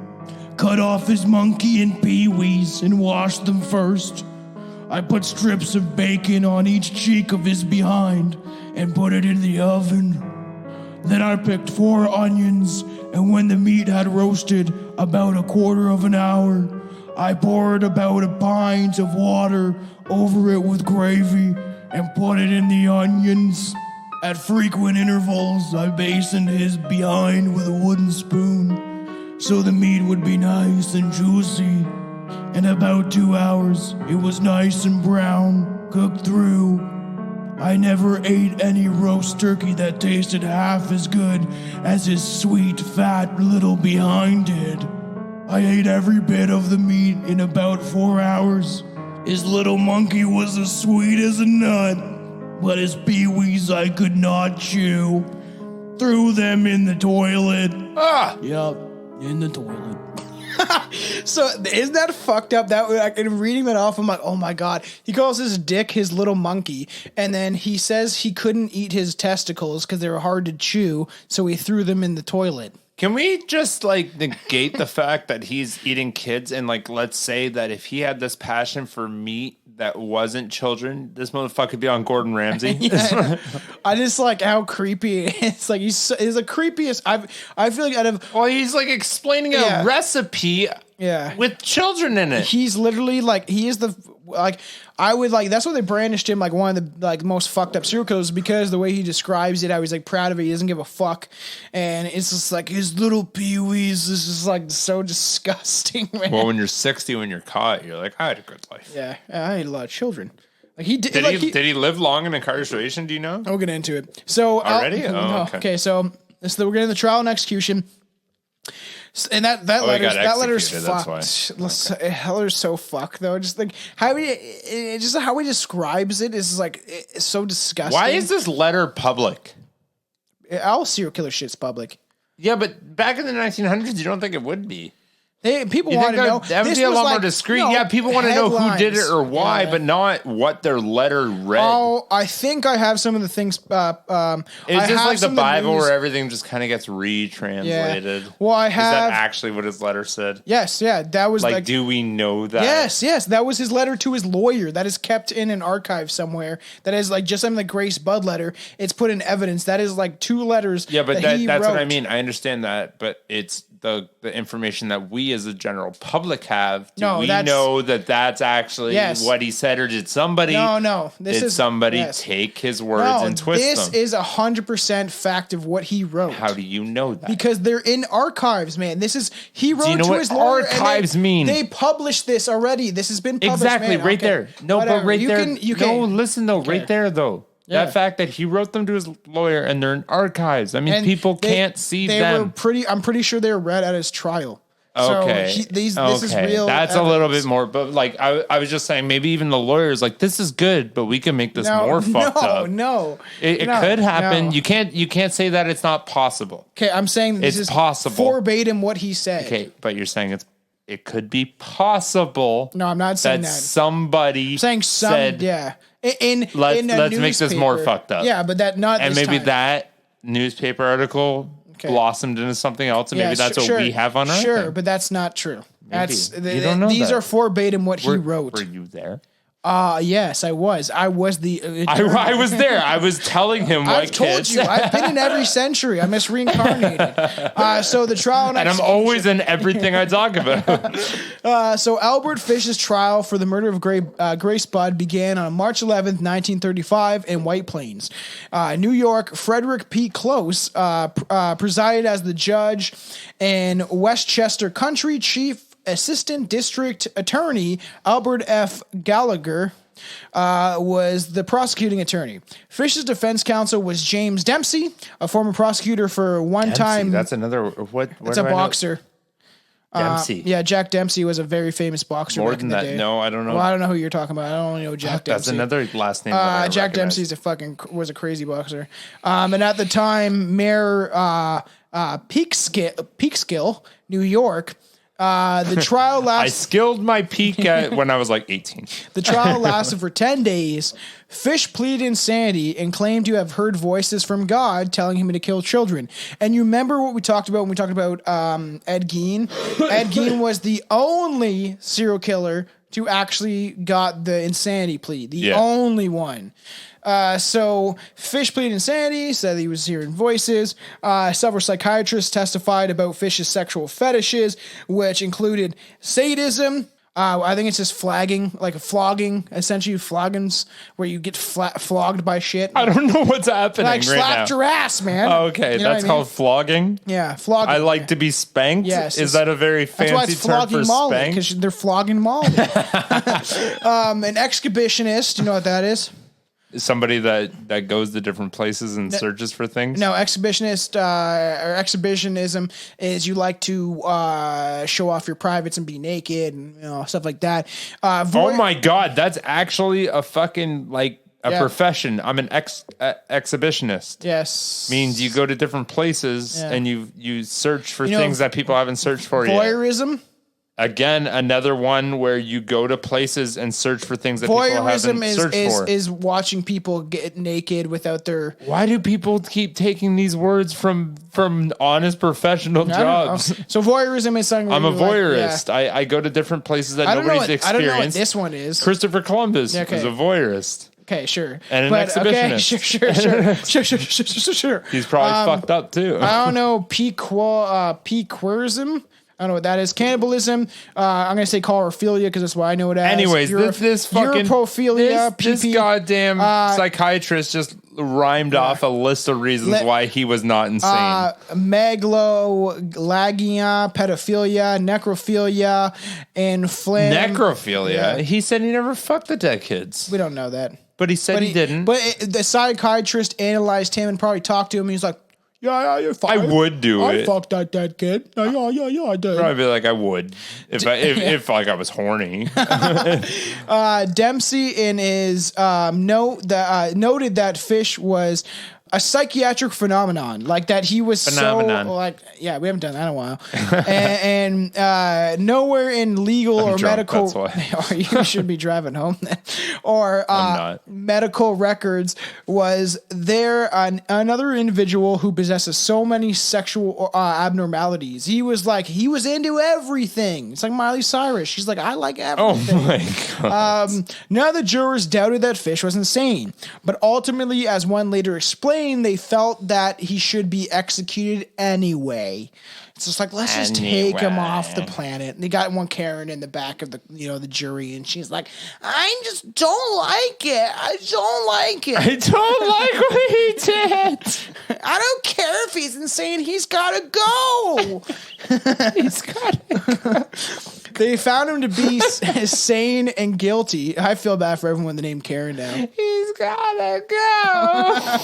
cut off his monkey and peewees and washed them first. I put strips of bacon on each cheek of his behind and put it in the oven. Then I picked 4 onions, and when the meat had roasted about a quarter of an hour, I poured about a pint of water over it with gravy and put it in the onions. At frequent intervals, I basted his behind with a wooden spoon so the meat would be nice and juicy. In about 2 hours, it was nice and brown, cooked through. I never ate any roast turkey that tasted half as good as his sweet, fat little behind did. I ate every bit of the meat in about 4 hours. His little monkey was as sweet as a nut, but his peewees I could not chew. Threw them in the toilet. Ah! Yep, in the toilet. So isn't that fucked up? That like, in reading that off, I'm like, oh my god. He calls his dick his little monkey, and then he says he couldn't eat his testicles because they were hard to chew, so he threw them in the toilet. Can we just like negate the fact that he's eating kids and like let's say that if he had this passion for meat that wasn't children, this motherfucker could be on Gordon Ramsay. Yeah, I just like how creepy it is. Like he's the creepiest. I feel like out of well, he's like explaining a recipe with children in it. He's literally like he is the like I would like that's why they brandished him like one of the like most fucked up serial killers because the way he describes it, how he's like proud of it, he doesn't give a fuck, and it's just like his little peewees is just like so disgusting. Man. Well, when you're 60, when you're caught, you're like, I had a good life. Yeah, I had a lot of children. Like he did. Did he live long in incarceration? Do you know? We'll get into it. So already, okay. So we're getting the trial and execution. And that letter's fucked. That letter's so fucked though. Just like how he describes it is like it's so disgusting. Why is this letter public? All serial killer shit's public. Yeah, but back in the 1900s, you don't think it would be? People want to know. That would be a lot more discreet. No, yeah, people want to know who did it or why, but not what their letter read. Oh, I think I have some of the things. It's just like the Bible where everything just kind of gets retranslated. Yeah. Well, I have. Is that actually what his letter said? Yes, yeah. That was like do we know that? Yes. That was his letter to his lawyer. That is kept in an archive somewhere. That is like just like the Grace Budd letter. It's put in evidence. That is like 2 letters. Yeah, but that's what I mean. I understand that, but it's the information that we as the general public have. Do we know that that's actually what he said, or did somebody take his words and twist them? This is 100% fact of what he wrote. How do you know that? Because they're in archives, man. He wrote to his lawyer. Archives mean? They published this already. This has been published. Exactly, man. right there. No, whatever. but right there. No, listen though, right there though. Yeah. That fact that he wrote them to his lawyer and they're in archives. I mean, people can't see them. I'm pretty sure they were read at his trial. Okay. So this is real. That's evidence. A little bit more, but like I was just saying, maybe even the lawyer's like, this is good, but we can make this more fucked up. No, it could happen. No. You can't say that it's not possible. Okay, I'm saying this is possible. Verbatim what he said. Okay, but you're saying it could be possible. No, I'm not saying that. Somebody said, yeah. Let's make this more fucked up. Yeah, but that not. And this maybe time. that newspaper article blossomed into something else, and maybe that's what we have on Earth. Sure, but that's not true. You don't know these are verbatim what he wrote. Were you there? Yes, I was. I was the. I was there. I was telling him what I've told you. I've been in every century. I'm just reincarnated. So the trial, and I'm always in everything I talk about. So Albert Fish's trial for the murder of Grace Budd began on March 11th, 1935, in White Plains, New York. Frederick P. Close presided as the judge, and Westchester Country Chief Assistant District Attorney Albert F. Gallagher was the prosecuting attorney. Fish's defense counsel was James Dempsey, a former prosecutor for time. That's another what? It's a boxer. Dempsey. Yeah, Jack Dempsey was a very famous boxer. More back than in the that, day. no, I don't know. Well, I don't know who you're talking about. I don't only know Jack Dempsey. That's another last name. Jack Dempsey was a crazy boxer. And at the time, Mayor Peekskill, New York. The trial lasted. I skilled my peak when I was like 18. The trial lasted for 10 days. Fish pleaded insanity and claimed to have heard voices from God telling him to kill children. And you remember what we talked about when we talked about Ed Gein? Ed Gein was the only serial killer to actually got the insanity plea. The only one. So Fish pleaded insanity, said he was hearing voices. Several psychiatrists testified about Fish's sexual fetishes, which included sadism. I think it's just flogging, essentially floggings where you get flogged by shit. I don't know what's happening like right now. Slapped your ass, man. Oh, okay, that's called flogging? Yeah, flogging. I like to be spanked? Yes. Is that a very fancy term for spank? Because they're flogging Molly. An exhibitionist, you know what that is? somebody that goes to different places and searches for things? No, exhibitionist or exhibitionism is you like to show off your privates and be naked and stuff like that. Oh my God, that's actually a fucking profession. I'm an exhibitionist. Yes, means you go to different places and you search for things that people haven't searched for yet. Voyeurism. Again, another one where you go to places and search for things that people haven't searched for. Is watching people get naked without their... Why do people keep taking these words from honest professional jobs? So voyeurism is something... I'm a voyeurist. I go to different places that nobody's experienced. I don't know what this one is. Christopher Columbus was a voyeurist. Okay, sure. And an exhibitionist. Okay, sure. He's probably fucked up too. I don't know. Pequerism. I don't know what that is. Cannibalism. I'm gonna say corophilia because that's what I know it as. Anyways, this fucking Europrophilia. This goddamn psychiatrist just rhymed off a list of reasons why he was not insane. Megalolagia, pedophilia, necrophilia, and necrophilia. Yeah. He said he never fucked the dead kids. We don't know that, but he said he didn't. But the psychiatrist analyzed him and probably talked to him. He's like, yeah, you're fine. I would do it. I fucked that dead kid. Yeah, I did. Probably be like, I would if I was horny. Dempsey in his note noted that Fish was a psychiatric phenomenon, like that he was we haven't done that in a while, and nowhere in legal or drunk, medical, that's or you should be driving home, or medical records was there another individual who possesses so many sexual abnormalities. He was into everything. It's like Miley Cyrus. She's like, I like everything. Oh my God. None of the jurors doubted that Fish was insane, but ultimately, as one later explained, they felt that he should be executed anyway. It's just like, let's just take him off the planet. And they got one Karen in the back of the the jury, and she's like, I just don't like it. I don't like it. I don't like what he did. I don't care if he's insane. He's gotta go. He's gotta go. They found him to be sane and guilty. I feel bad for everyone with the name Karen now. He's gotta go.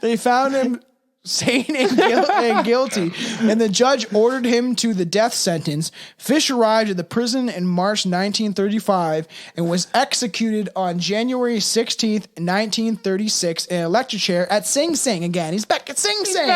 They found him sane and guilty, and the judge ordered him to the death sentence. Fish arrived at the prison in March 1935 and was executed on January 16th, 1936 in an electric chair at Sing Sing again. He's back at Sing Sing.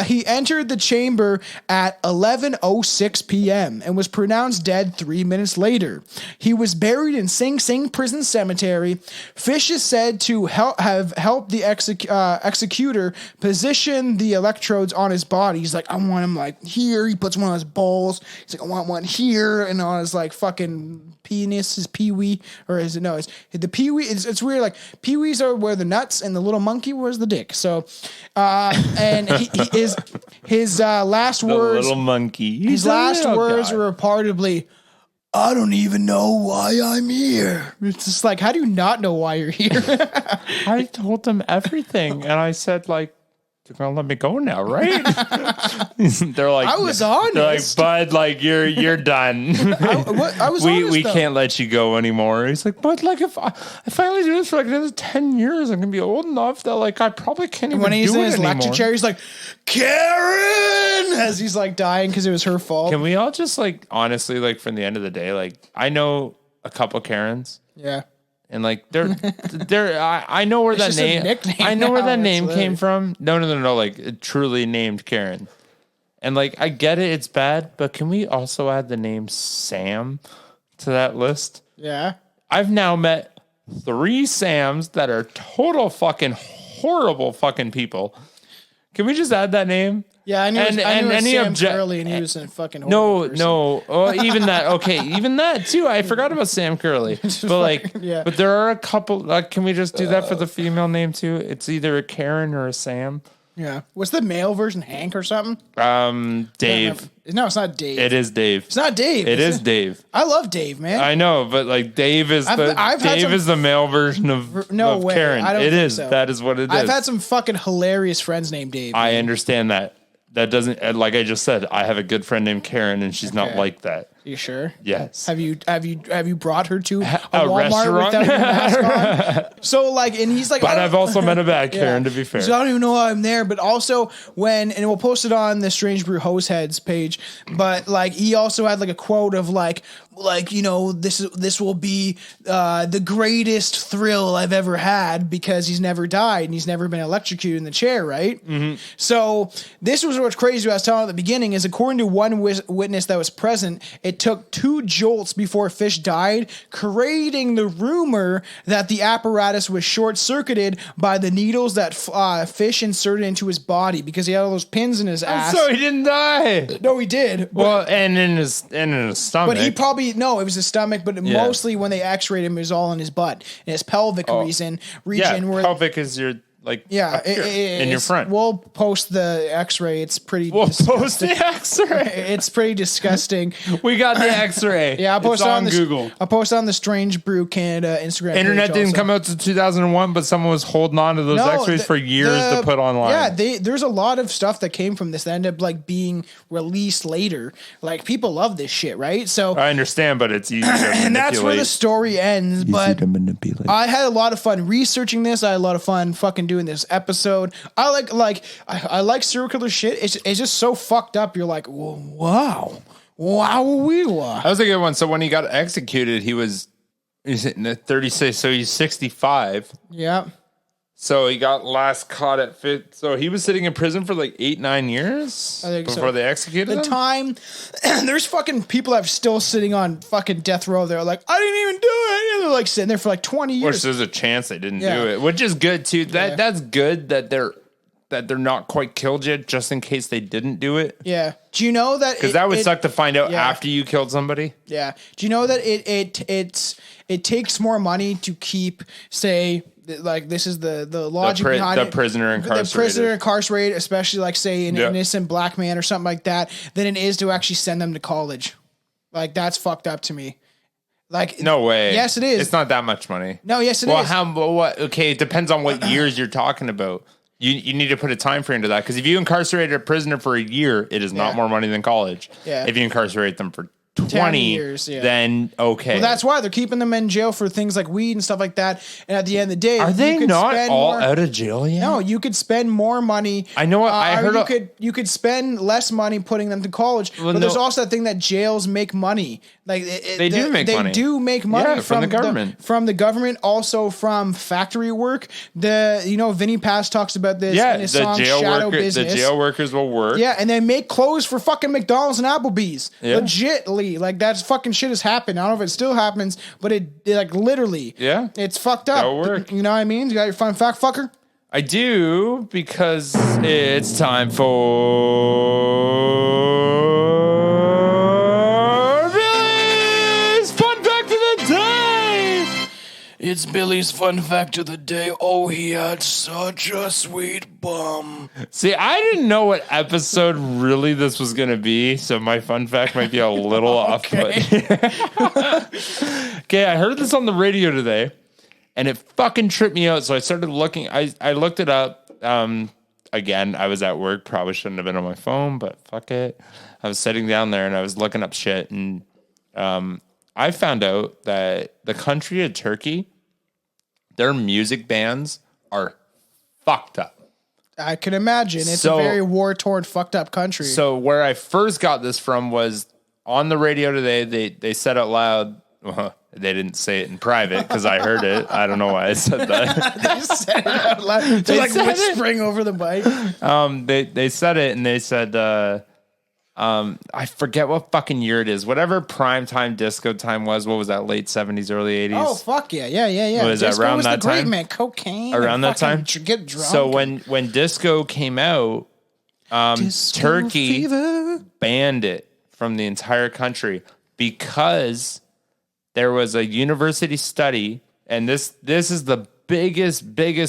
He entered the chamber at 11:06 p.m. and was pronounced dead 3 minutes later. He was buried in Sing Sing Prison Cemetery. Fish is said to have helped the executor position the electrodes on his body. He's like, I want him like here. He puts one on his balls. He's like, I want one here, and on his like fucking penis, his peewee, or is it no? It's the peewee. It's weird. Like peewees are where the nuts, and the little monkey wears the dick. So, and his last words, little monkey. His last words were reportedly, I don't even know why I'm here. It's just like, how do you not know why you're here? I told them everything, and I said, like, you're gonna let me go now, right? They're like, I was honest. They're like, Bud, like you're done. I was honest. We can't let you go anymore. He's like, but like if I only do this for like another 10 years, I'm gonna be old enough that like I probably can't even do it anymore. When he's in his lecture chair, he's like, Karen, as he's like dying because it was her fault. Can we all just like honestly, like from the end of the day, like I know a couple Karens. Yeah. And like I know where that name. I know where that name came from. No, like a truly named Karen. And like I get it, it's bad, but can we also add the name Sam to that list? Yeah. I've now met 3 Sams that are total fucking horrible fucking people. Can we just add that name? Yeah, I knew Sam Curly, and he was a fucking horrible person. Oh, even that. Okay, even that too. I forgot about Sam Curly. But like, but there are a couple. Like, can we just do that for the female name too? It's either a Karen or a Sam. Yeah. What's the male version? Hank or something? Dave. No, it's not Dave. It is Dave. It's not Dave. It is Dave. I love Dave, man. I know, but like Dave is is the male version of Karen. I don't think is. So. That is what it is. I've had some fucking hilarious friends named Dave. I understand that. That doesn't, like I just said, I have a good friend named Karen, and she's not like that. You sure? Yes. Have you brought her to a A Walmart restaurant? without your mask on? So like, and he's like, But oh. I've also met a bad Karen, to be fair. So I don't even know why I'm there, but also and we'll post it on the Strange Brew Hoseheads page, but like he also had like a quote of like, this will be the greatest thrill I've ever had because he's never died and he's never been electrocuted in the chair, right? Mm-hmm. So this was what's crazy. I was telling at the beginning is according to one witness that was present, it took 2 jolts before Fish died, creating the rumor that the apparatus was short-circuited by the needles that Fish inserted into his body because he had all those pins in his ass. So he didn't die. No, he did. Well, and in his stomach. But he probably, no, it was his stomach, but mostly when they x-rayed him, it was all in his butt, in his pelvic region. Yeah, where pelvic is your, like, in your front. We'll post the x-ray. It's pretty Post the x-ray. It's pretty disgusting. We got the x-ray. Yeah, I'll post it's it on Google. I'll post it on the Strange Brew Canada Instagram Internet page didn't also. come out to 2001, but someone was holding on to those x-rays for years to put online. Yeah, there's a lot of stuff that came from this that ended up like being released later. Like people love this shit, right? So I understand, but it's easy to manipulate. and that's where the story ends. But I had a lot of fun researching this. I had a lot of fun fucking doing this episode. I like serial killer shit. It's just so fucked up. You're like, wow. That was a good one. So when he got executed, he's in the 36, so he's 65. Yeah. So he got last caught at 5. So he was sitting in prison for like 8-9 years before they executed him. Time, there's fucking people that are still sitting on fucking death row. They're like, I didn't even do it. And they're like sitting there for like 20 years. Which there's a chance they didn't do it, which is good too. That's good that they're not quite killed yet, just in case they didn't do it. Yeah. Do you know that? Because that would suck to find out after you killed somebody. Yeah. Do you know that it takes more money to keep, say, like this is the logic behind the prisoner incarcerated. The prisoner incarcerated, especially like say an innocent black man or something like that, than it is to actually send them to college. Like that's fucked up to me. Like no way. Yes, it is. It's not that much money. No, yes, it is. Well, what? Okay, it depends on what years you're talking about. You need to put a time frame to that because if you incarcerate a prisoner for a year, it is not more money than college. Yeah. If you incarcerate them for 20 years, then okay. Well, that's why they're keeping them in jail for things like weed and stuff like that. And at the end of the day, are they not all out of jail yet? No, you could spend more money. I know what I heard. You could spend less money putting them to college, but there's also that thing that jails make money. Like they do make money. They do make money from the government. From the government, also from factory work. Vinny Paz talks about this in his song Shadow Business. The jail workers will work. Yeah, and they make clothes for fucking McDonald's and Applebee's. Yeah. Legitly. Like that fucking shit has happened. I don't know if it still happens, but it like literally. Yeah. It's fucked up. That'll work. You know what I mean? You got your fun fact, fucker? I do, because it's time for Billy's Fun Fact of the Day! It's Billy's Fun Fact of the Day. Oh, he had such a sweet bum. See, I didn't know what episode really this was going to be, so my fun fact might be a little off. Okay, I heard this on the radio today, and it fucking tripped me out, so I started looking. I looked it up. Again, I was at work, probably shouldn't have been on my phone, but fuck it. I was sitting down there, and I was looking up shit, and I found out that the country of Turkey, their music bands are fucked up. I can imagine. It's a very war-torn, fucked up country. So where I first got this from was on the radio today. They said out loud, they didn't say it in private because I heard it. I don't know why I said that. They said it out loud. They're like whispering over the mic. They said it, and they said, I forget what fucking year it is. Whatever primetime disco time was. What was that? Late 70s, early 80s? Oh, fuck yeah. What was that, around that time? Man. Cocaine. Around that time? Get drunk. So when disco came out, Turkey banned it from the entire country because there was a university study, and this is the biggest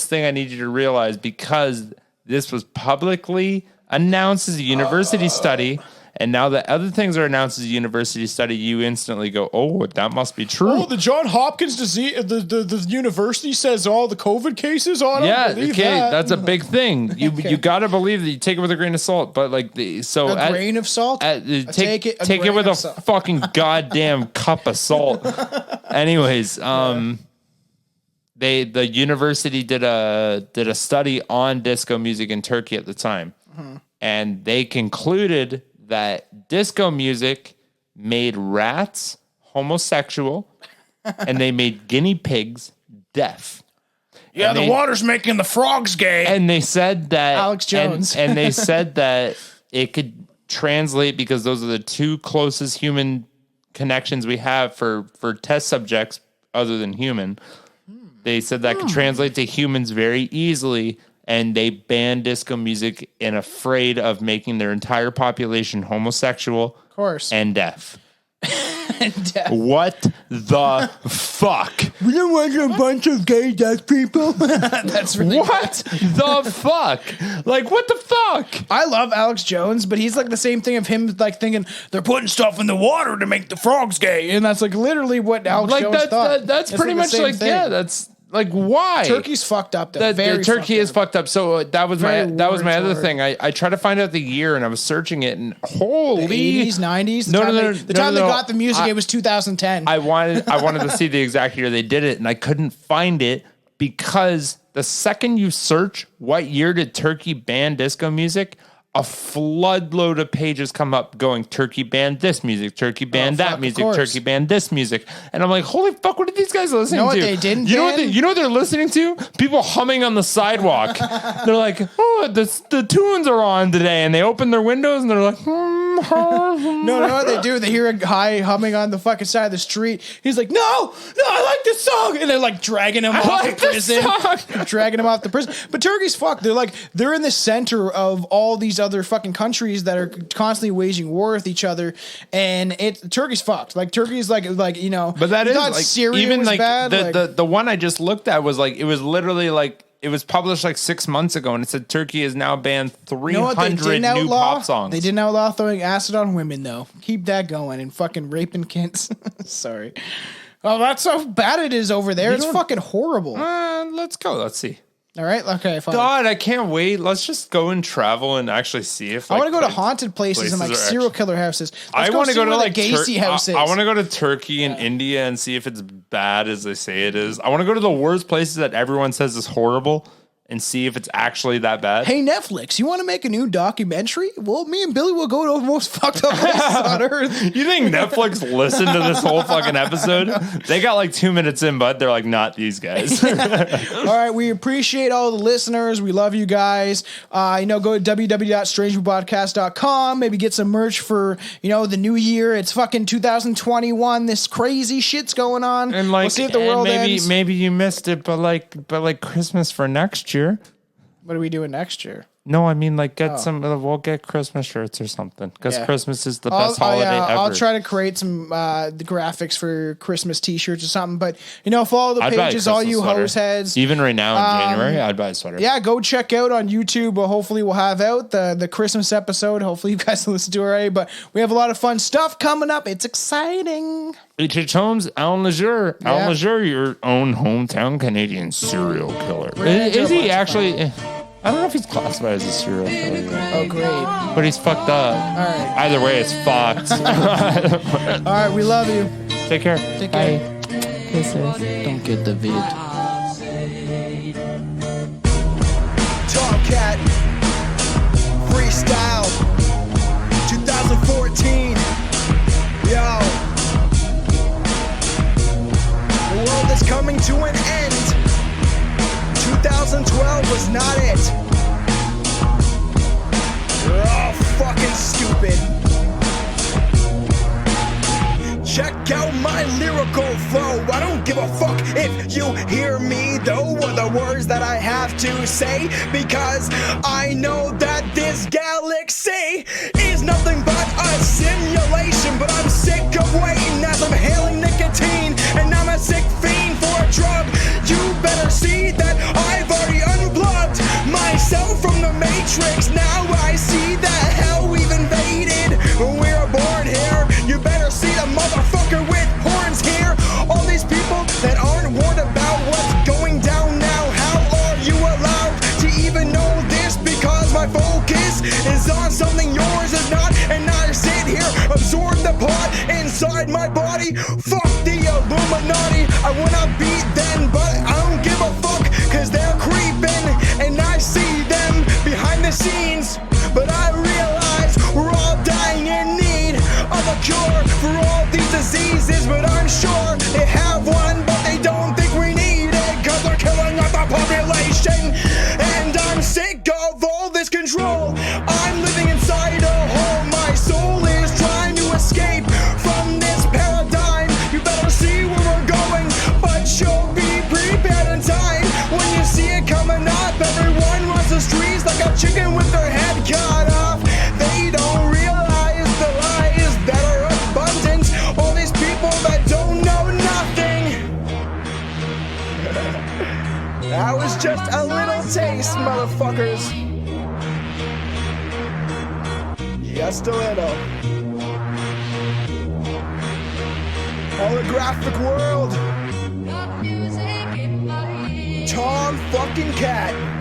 thing I need you to realize, because this was publicly announced as a university study, And now that other things are announced as a university study, you instantly go, oh, that must be true. Oh, the John Hopkins disease, the university says all the COVID cases on. Yeah, okay, that's a big thing. You got to believe that you take it with a grain of salt, but like grain of salt. Take it with a fucking goddamn cup of salt. Anyways, the university did a study on disco music in Turkey at the time, and they concluded that disco music made rats homosexual, and they made guinea pigs deaf. Yeah, the water's making the frogs gay. And they said that Alex Jones. and they said that it could translate because those are the two closest human connections we have for test subjects other than human. They said that could translate to humans very easily, and they banned disco music and afraid of making their entire population homosexual, of course, and deaf. What the fuck? We don't want a bunch of gay deaf people. That's really what the fuck? Like, what the fuck? I love Alex Jones, but he's like the same thing of him like thinking they're putting stuff in the water to make the frogs gay, and that's like literally what Alex Jones thought. That's pretty much like thing. Yeah, that's. Like, why? Turkey's fucked up. Turkey is fucked up. So that was my other thing. I tried to find out the year, and I was searching it, and holy, the 80s, 90s. The time they got the music, it was 2010. I wanted to see the exact year they did it, and I couldn't find it because the second you search what year did Turkey ban disco music, a floodload of pages come up going, Turkey banned this music, Turkey banned that music, Turkey banned this music. And I'm like, holy fuck, what are these guys listening to? What they didn't you know what they're listening to? People humming on the sidewalk. They're like, oh, the tunes are on today. And they open their windows and they're like, No, what they do? They hear a guy humming on the fucking side of the street. He's like, no, I like this song. And they're like dragging him off the prison. Dragging him off the prison. But Turkey's fucked. They're in the center of all these other fucking countries that are constantly waging war with each other, and Turkey's fucked. Like Turkey's like you know. But that is like Syria even was like bad. The one I just looked at was like it was literally like it was published like 6 months ago, and it said Turkey has now banned 300 new pop songs. They didn't outlaw throwing acid on women though. Keep that going and fucking raping kids. Sorry. Oh, that's how bad it is over there. It's fucking horrible. Let's go. Let's see. All right. Okay. Fine. God, I can't wait. Let's just go and travel and actually see if I want to go to haunted places and like serial killer houses. I want to go to like Gacy houses. I want to go to Turkey and India and see if it's bad as they say it is. I want to go to the worst places that everyone says is horrible and see if it's actually that bad. Hey, Netflix, you want to make a new documentary? Well, me and Billy will go to the most fucked up places on earth. You think Netflix listened to this whole fucking episode? They got like 2 minutes in, but they're like, not these guys. All right, we appreciate all the listeners. We love you guys. Go to www.strangemoviepodcast.com. Maybe get some merch for, the new year. It's fucking 2021. This crazy shit's going on. And like, we'll see if the world ends. Maybe you missed it, but like Christmas for next year. What are we doing next year? No, I mean like we'll get Christmas shirts or something because Christmas is the best holiday ever. I'll try to create some the graphics for Christmas t-shirts or something. But follow the pages, all you hose heads. Even right now in January, I'd buy a sweater. Yeah, go check out on YouTube. Hopefully we'll have out the Christmas episode. Hopefully you guys listen to it already. But we have a lot of fun stuff coming up. It's exciting. H.H. Holmes, Alan Leisure. Yeah. Alan Leisure, your own hometown Canadian serial killer. Is he actually... I don't know if he's classified as a serial killer. Oh, great. But he's fucked up. All right. Either way, it's fucked. All right, we love you. Take care. Take care. Kisses. Don't get the vid. Tomcat Freestyle 2014. Yo. The world is coming to an end. 2012 was not it. You're all fucking stupid. Check out my lyrical flow. I don't give a fuck if you hear me though, or the words that I have to say, because I know that this galaxy is nothing but a simulation. But I'm sick of waiting as I'm hailing nicotine, and I'm a sick fiend for a drug. You better see that I've already unplugged myself from the matrix. Now I see that hell we've invaded. want something yours is not, and I sit here, absorb the pot inside my body. Fuck the Illuminati, I wanna beat them, but I don't give a fuck, cause they're creeping, and I see them behind the scenes. But I realize we're all dying in need of a cure for all these diseases, but I'm sure they have one, but they don't think we need it, cause they're killing off the population. And I'm sick of all this control. I'm living inside a hole. My soul is trying to escape from this paradigm. You better see where we're going, but you'll be prepared in time. When you see it coming up, everyone runs the streets like a chicken with their head cut off. They don't realize the lies that are abundant. All these people that don't know nothing. That was just a little taste, motherfuckers. Just a little. Holographic world. Tom fucking Cat.